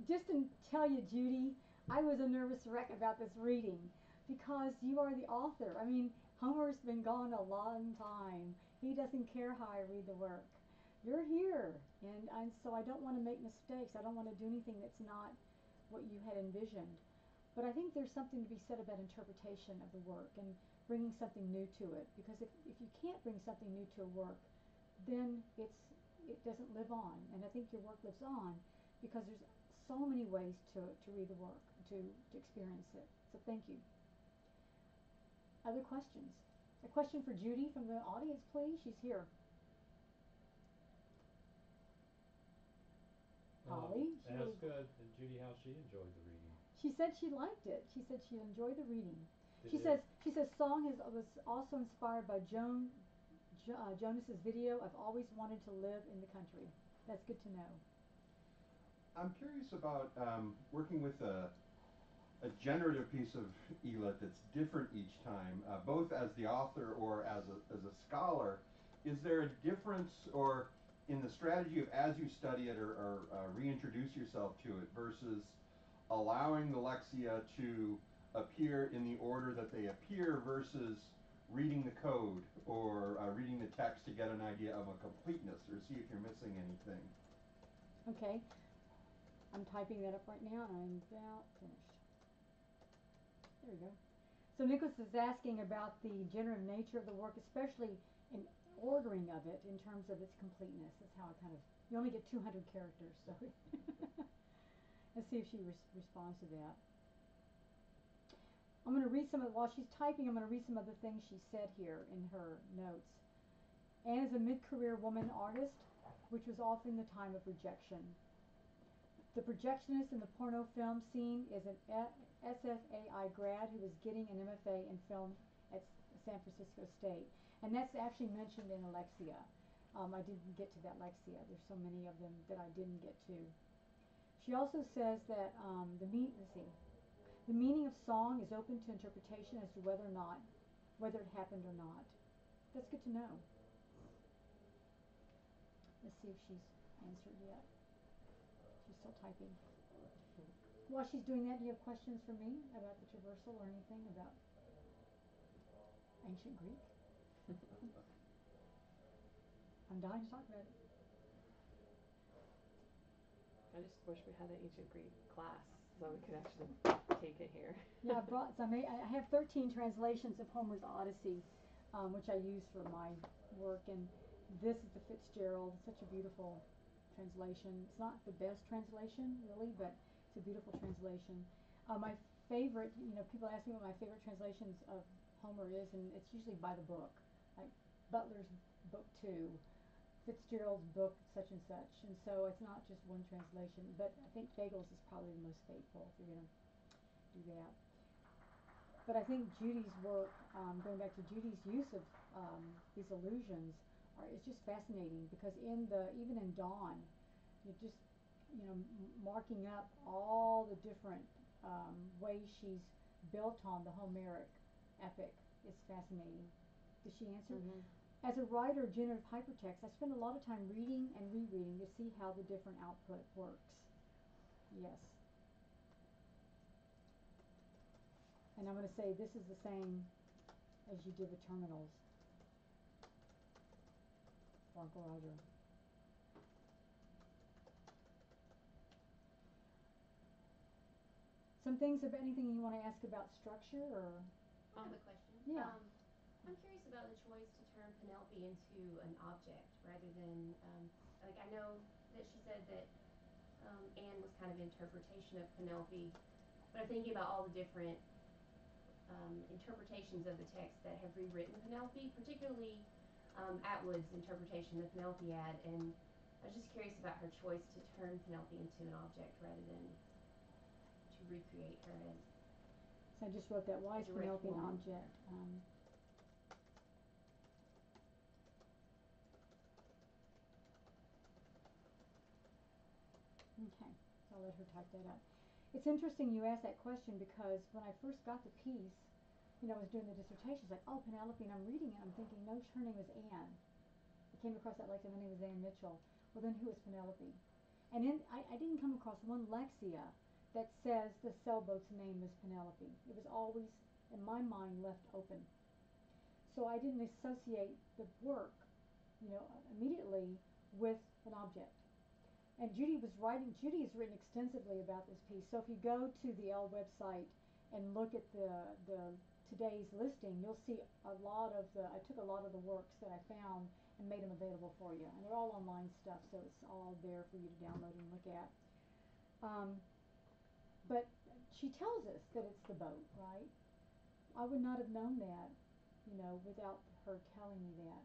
Speaker 22: Just to tell you, Judy, I was a nervous wreck about this reading because you are the author. I mean, Homer's been gone a long time. He doesn't care how I read the work. You're here, and so I don't want to make mistakes. I don't want to do anything that's not what you had envisioned. But I think there's something to be said about interpretation of the work and bringing something new to it. Because if you can't bring something new to a work, then it doesn't live on. And I think your work lives on because there's so many ways to read the work, to experience it. So thank you. Other questions? A question for Judy from the audience, please. She's here. Holly?
Speaker 1: Ask Judy how she enjoyed the reading.
Speaker 22: She said she liked it. She said she enjoyed the reading. She says song was also inspired by Jonas's video. I've always wanted to live in the country. That's good to know.
Speaker 6: I'm curious about working with a generative piece of ELIT that's different each time, both as the author or as a scholar. Is there a difference or in the strategy of as you study it or reintroduce yourself to it versus allowing the lexia to appear in the order that they appear versus reading the code or reading the text to get an idea of a completeness or see if you're missing anything?
Speaker 22: Okay. I'm typing that up right now and I'm about finished. There we go. So Nicholas is asking about the generative nature of the work, especially in ordering of it in terms of its completeness. That's how I kind of, you only get 200 characters, so let's see if she responds to that. I'm going to read while she's typing, I'm going to read some of the things she said here in her notes. Anne is a mid-career woman artist, which was often the time of rejection. The projectionist in the porno film scene is an SFAI grad who is getting an MFA in film at San Francisco State. And that's actually mentioned in Alexia. I didn't get to that Alexia. There's so many of them that I didn't get to. She also says that the meaning of song is open to interpretation as to whether it happened or not. That's good to know. Let's see if she's answered yet. She's still typing. While she's doing that, do you have questions for me about the traversal or anything about ancient Greek? I'm dying to talk about it.
Speaker 8: I just wish we had an ancient Greek class so we could actually take it here.
Speaker 22: Yeah, I have 13 translations of Homer's Odyssey, which I use for my work, and this is the Fitzgerald. Such a beautiful translation. It's not the best translation, really, but it's a beautiful translation. My favorite, people ask me what my favorite translations of Homer is, and it's usually by the book, like Butler's book 2, Fitzgerald's book such and such, and so it's not just one translation, but I think Fagel's is probably the most faithful if you're going to do that. But I think Judy's work, going back to Judy's use of these allusions, it's just fascinating, because even in Dawn, you're just marking up all the different ways she's built on the Homeric epic. It's fascinating. Did she answer?
Speaker 8: Mm-hmm.
Speaker 22: As a writer of generative hypertext, I spend a lot of time reading and rereading to see how the different output works. Yes. And I'm going to say this is the same as you did with terminals. Uncle Roger. Some things about anything you want to ask about structure or?
Speaker 9: I have a question.
Speaker 22: Yeah.
Speaker 9: I'm curious about the choice to turn Penelope into an object rather than, like I know that she said that Anne was kind of interpretation of Penelope, but I'm thinking about all the different interpretations of the text that have rewritten Penelope, particularly Atwood's interpretation of Penelope ad, and I was just curious about her choice to turn Penelope into an object rather than to recreate her as.
Speaker 22: So I just wrote that. Why is Penelope an object? Okay, so I'll let her type that up. It's interesting you asked that question, because when I first got the piece, I was doing the dissertation, it's like, oh, Penelope, and I'm reading it, I'm thinking, no, her name was Anne. I came across that Lexia, my name was Anne Mitchell. Well, then who is Penelope? And I didn't come across one Lexia that says the sailboat's name is Penelope. It was always, in my mind, left open. So I didn't associate the work, immediately with an object. And Judy has written extensively about this piece. So if you go to the L website and look at the today's listing, you'll see I took a lot of the works that I found and made them available for you. And they're all online stuff, so it's all there for you to download and look at. But she tells us that it's the boat, right? I would not have known that, without her telling me that,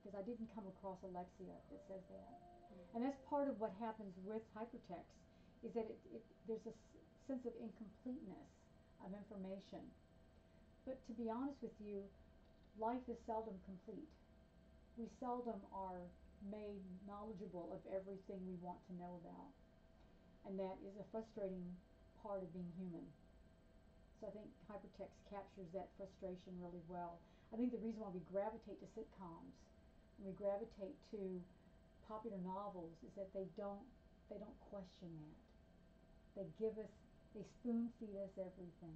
Speaker 22: because I didn't come across a Lexia that says that. And that's part of what happens with hypertext, is that there's a sense of incompleteness of information. But to be honest with you, life is seldom complete. We seldom are made knowledgeable of everything we want to know about. And that is a frustrating part of being human. So I think hypertext captures that frustration really well. I think the reason why we gravitate to sitcoms and we gravitate to popular novels is that they don't question that. They spoon feed us everything.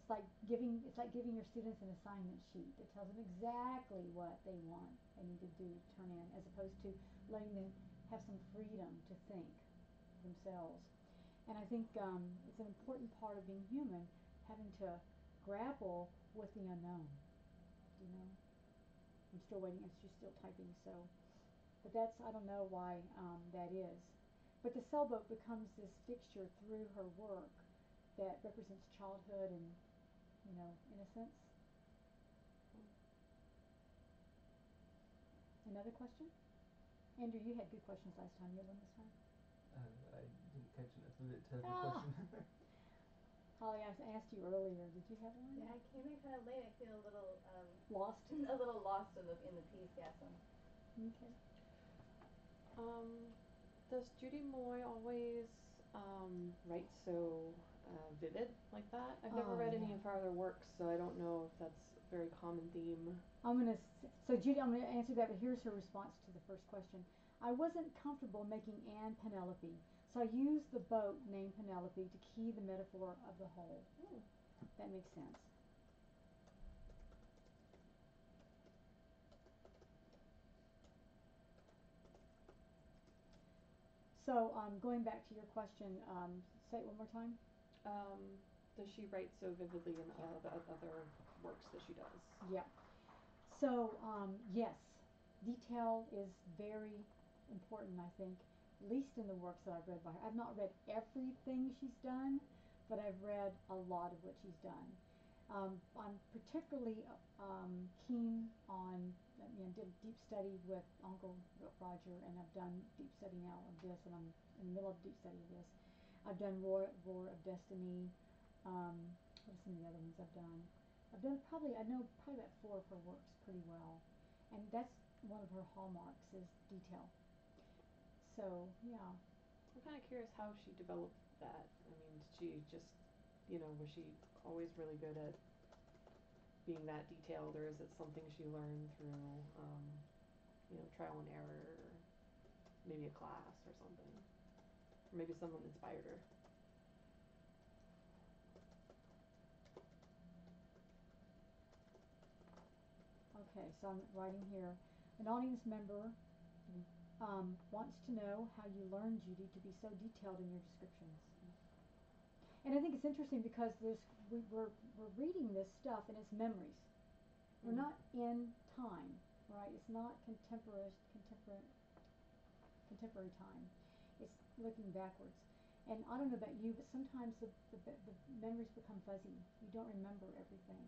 Speaker 22: It's like giving your students an assignment sheet that tells them exactly what they want they need to do, turn in, as opposed to letting them have some freedom to think themselves. And I think it's an important part of being human having to grapple with the unknown, you know. I'm still waiting, and she's still typing, so, but that's, I don't know why that is. But the sailboat becomes this fixture through her work that represents childhood and, you know, innocence. Another question? Andrew, you had good questions last time. You have one this time?
Speaker 11: I didn't catch enough of it to have a
Speaker 22: Ah.
Speaker 11: question.
Speaker 22: Holly, I asked you earlier. Did you have one?
Speaker 12: Yeah, I came in kind of late. I feel a little
Speaker 22: lost.
Speaker 12: A little lost in the piece. Yes.
Speaker 22: Okay.
Speaker 8: Does Judy Malloy always write so vivid like that? I've never read any of her other works, so I don't know if that's a very common theme.
Speaker 22: So Judy, I'm gonna answer that, but here's her response to the first question. I wasn't comfortable making Anne Penelope, so I used the boat named Penelope to key the metaphor of the whole. That makes sense. So going back to your question, say it one more time.
Speaker 8: Does she write so vividly in the other works that she does?
Speaker 22: Yeah. So yes, detail is very important, I think, at least in the works that I've read by her. I've not read everything she's done, but I've read a lot of what she's done. I'm particularly keen on, did a deep study with Uncle Roger, and I've done deep study now of this, and I'm in the middle of deep study of this. I've done Roar of Destiny. What are some of the other ones I've done? I know probably about 4 of her works pretty well. And that's one of her hallmarks is detail. So, yeah.
Speaker 8: I'm kind of curious how she developed that. I mean, did she just, was she always really good at being that detailed, or is it something she learned through, trial and error, or maybe a class or something? Or maybe someone inspired her?
Speaker 22: Okay, so I'm writing here. An audience member wants to know how you learned, Judy, to be so detailed in your descriptions. And I think it's interesting because we're reading this stuff and it's memories. We're not in time, right? It's not contemporary time. It's looking backwards. And I don't know about you, but sometimes the memories become fuzzy. You don't remember everything.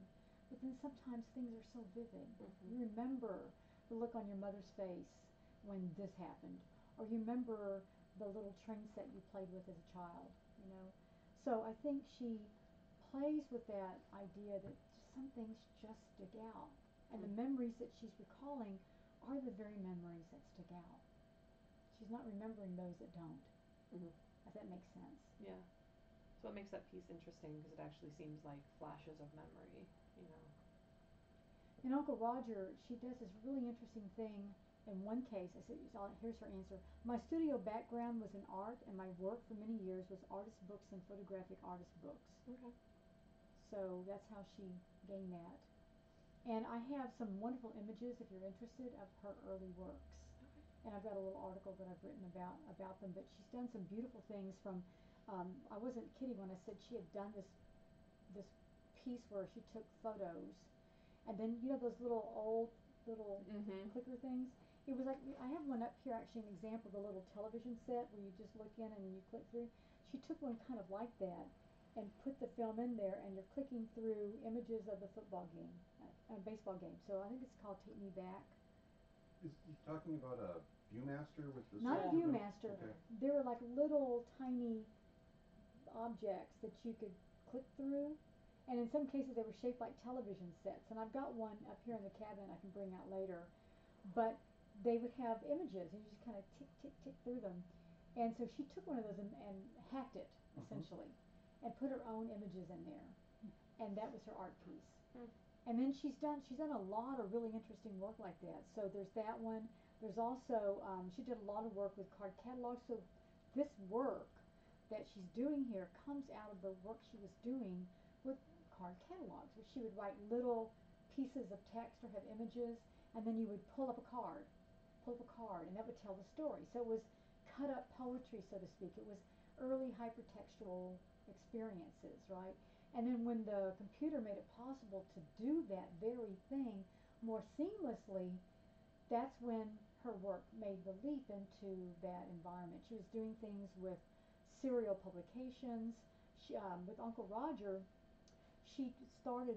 Speaker 22: But then sometimes things are so vivid. You remember the look on your mother's face when this happened, or you remember the little train set you played with as a child, So I think she plays with that idea that some things just stick out, and the memories that she's recalling are the very memories that stick out. She's not remembering those that don't. If that makes sense.
Speaker 8: Yeah. So it makes that piece interesting because it actually seems like flashes of memory,
Speaker 22: In Uncle Roger, she does this really interesting thing. In one case, here's her answer. My studio background was in art, and my work for many years was artist books and photographic artist books.
Speaker 8: Okay.
Speaker 22: So that's how she gained that. And I have some wonderful images, if you're interested, of her early works.
Speaker 8: Okay.
Speaker 22: And I've got a little article that I've written about them. But she's done some beautiful things from. I wasn't kidding when I said she had done this piece where she took photos, and then those little clicker things. It was like, I have one up here, actually, an example of the little television set where you just look in and you click through. She took one kind of like that and put the film in there, and you're clicking through images of the football game, baseball game. So I think it's called Take Me Back.
Speaker 6: Is you talking about a Viewmaster with the...
Speaker 22: Not a Viewmaster.
Speaker 6: Okay.
Speaker 22: They were like little tiny objects that you could click through. And in some cases, they were shaped like television sets. And I've got one up here in the cabinet I can bring out later. But they would have images, and you just kind of tick, tick, tick through them. And so she took one of those and hacked it, essentially, and put her own images in there. And that was her art piece. And then she's done a lot of really interesting work like that. So there's that one. There's also, she did a lot of work with card catalogs. So this work that she's doing here comes out of the work she was doing with card catalogs, where she would write little pieces of text or have images, and then you would pull up a card, and that would tell the story. So it was cut up poetry, so to speak. It was early hypertextual experiences, right? And then when the computer made it possible to do that very thing more seamlessly, that's when her work made the leap into that environment. She was doing things with serial publications. With Uncle Roger, she started,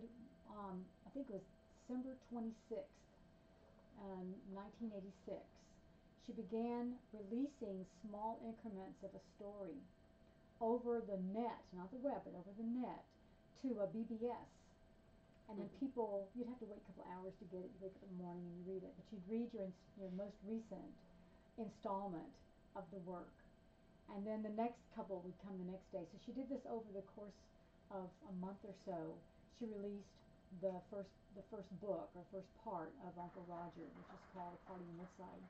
Speaker 22: I think it was December 26th, 1986. She began releasing small increments of a story over the net, not the web, but over the net, to a BBS. And then people, you'd have to wait a couple hours to get it. You wake up in the morning and you read it, but you'd read your most recent installment of the work. And then the next couple would come the next day. So she did this over the course of a month or so. She released the first book or first part of Uncle Roger, which is called A Party in Woodside.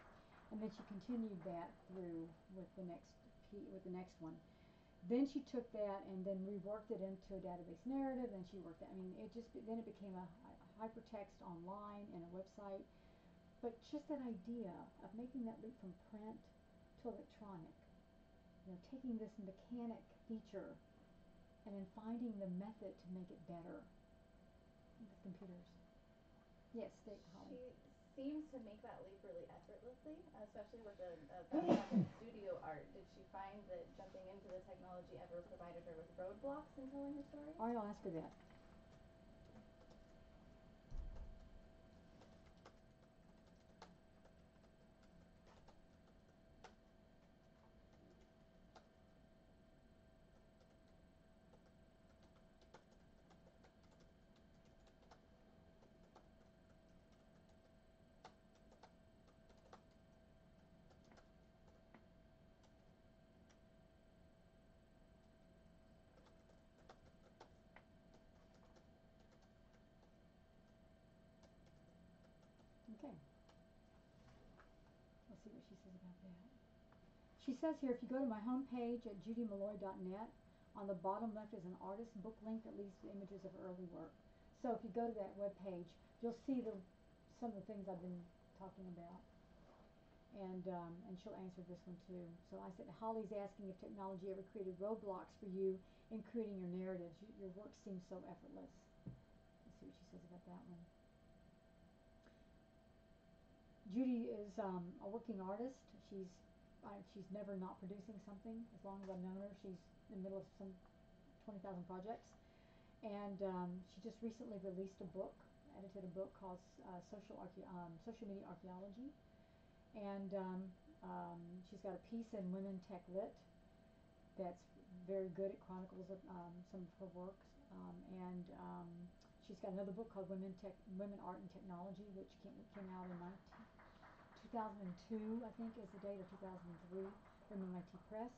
Speaker 22: And then she continued that through with the next one. Then she took that and then reworked it into a database narrative, and she worked it. I mean, then it became a hypertext online and a website. But just that idea of making that leap from print to electronic, taking this mechanic feature and then finding the method to make it better with computers. Yes, Holly.
Speaker 12: She seems to make that leap really effortlessly, especially with the background in studio art. Did she find that jumping into the technology ever provided her with roadblocks in telling her story?
Speaker 22: All right, I'll ask her that. Okay. Let's see what she says about that. She says here, if you go to my homepage at judymalloy.net, on the bottom left is an artist book link that leads to images of early work. So if you go to that web page, you'll see some of the things I've been talking about. And she'll answer this one too. So I said, Holly's asking if technology ever created roadblocks for you in creating your narratives. Your work seems so effortless. Let's see what she says about that one. Judy is a working artist. She's never not producing something. As long as I've known her, she's in the middle of some 20,000 projects. And she just recently released a book, edited a book called Social Media Archaeology. And she's got a piece in Women Tech Lit that's very good. It chronicles some of her works. She's got another book called Women Art and Technology, which came out in 2002, I think is the date, or 2003, from MIT Press,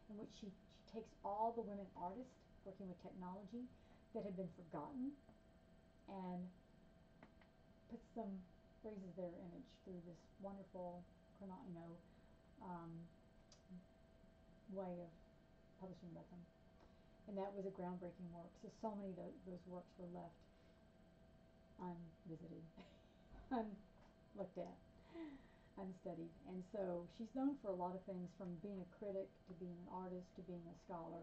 Speaker 22: in which she takes all the women artists working with technology that had been forgotten and raises their image through this wonderful, way of publishing about them. And that was a groundbreaking work. So many of those works were left unvisited, unlooked at, unstudied. And so she's known for a lot of things, from being a critic to being an artist to being a scholar,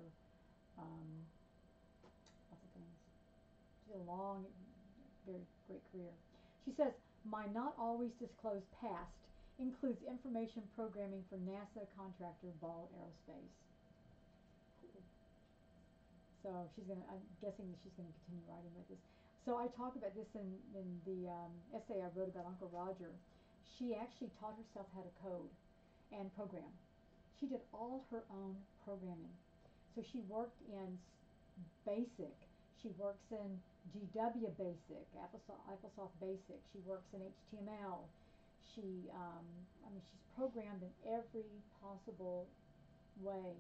Speaker 22: lots of things. She had a long, very great career. She says, my not always disclosed past includes information programming for NASA contractor Ball Aerospace. So I'm guessing that she's going to continue writing with this. So I talk about this in the essay I wrote about Uncle Roger. She actually taught herself how to code and program. She did all her own programming. So she worked in BASIC. She works in GW Basic, Applesoft Basic. She works in HTML. She's programmed in every possible way.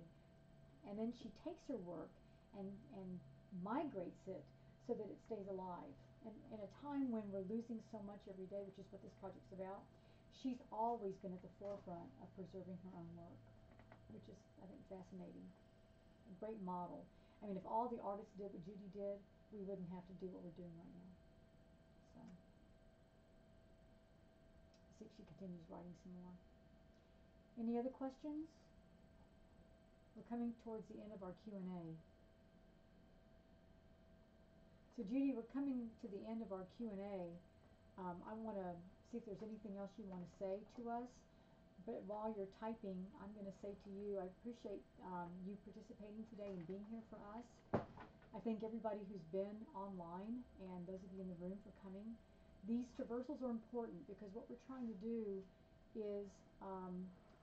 Speaker 22: And then she takes her work and migrates it so that it stays alive. And in a time when we're losing so much every day, which is what this project's about, she's always been at the forefront of preserving her own work, which is, I think, fascinating. A great model. I mean, if all the artists did what Judy did, we wouldn't have to do what we're doing right now. So, let's see if she continues writing some more. Any other questions? We're coming towards the end of our Q&A. So Judy, we're coming to the end of our Q&A. I want to see if there's anything else you want to say to us. But while you're typing, I'm going to say to you, I appreciate you participating today and being here for us. I thank everybody who's been online and those of you in the room for coming. These traversals are important because what we're trying to do is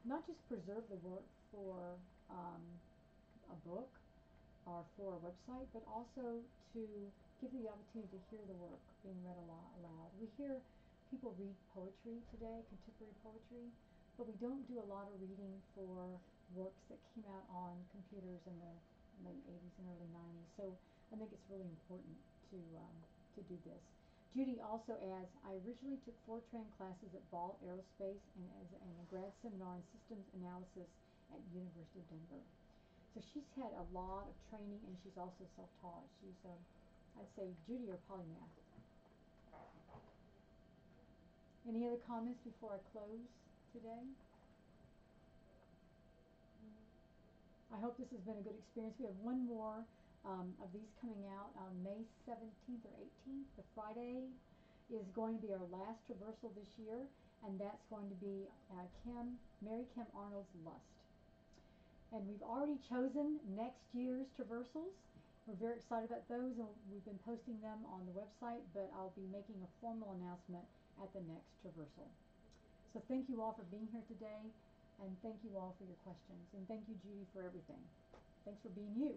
Speaker 22: not just preserve the work for a book or for a website, but also to give you the opportunity to hear the work being read aloud. We hear people read poetry today, contemporary poetry, but we don't do a lot of reading for works that came out on computers in the late 80s and early 90s. So I think it's really important to do this. Judy also adds, I originally took Fortran classes at Ball Aerospace and a grad seminar in systems analysis at University of Denver. So she's had a lot of training and she's also self-taught. She's, I'd say, Judy or polymath. Any other comments before I close today? I hope this has been a good experience. We have one more of these coming out on May 17th or 18th. The Friday is going to be our last traversal this year, and that's going to be Mary Kim Arnold's Lust. And we've already chosen next year's traversals. We're very excited about those, and we've been posting them on the website, but I'll be making a formal announcement at the next traversal. So thank you all for being here today, and thank you all for your questions, and thank you, Judy, for everything. Thanks for being you.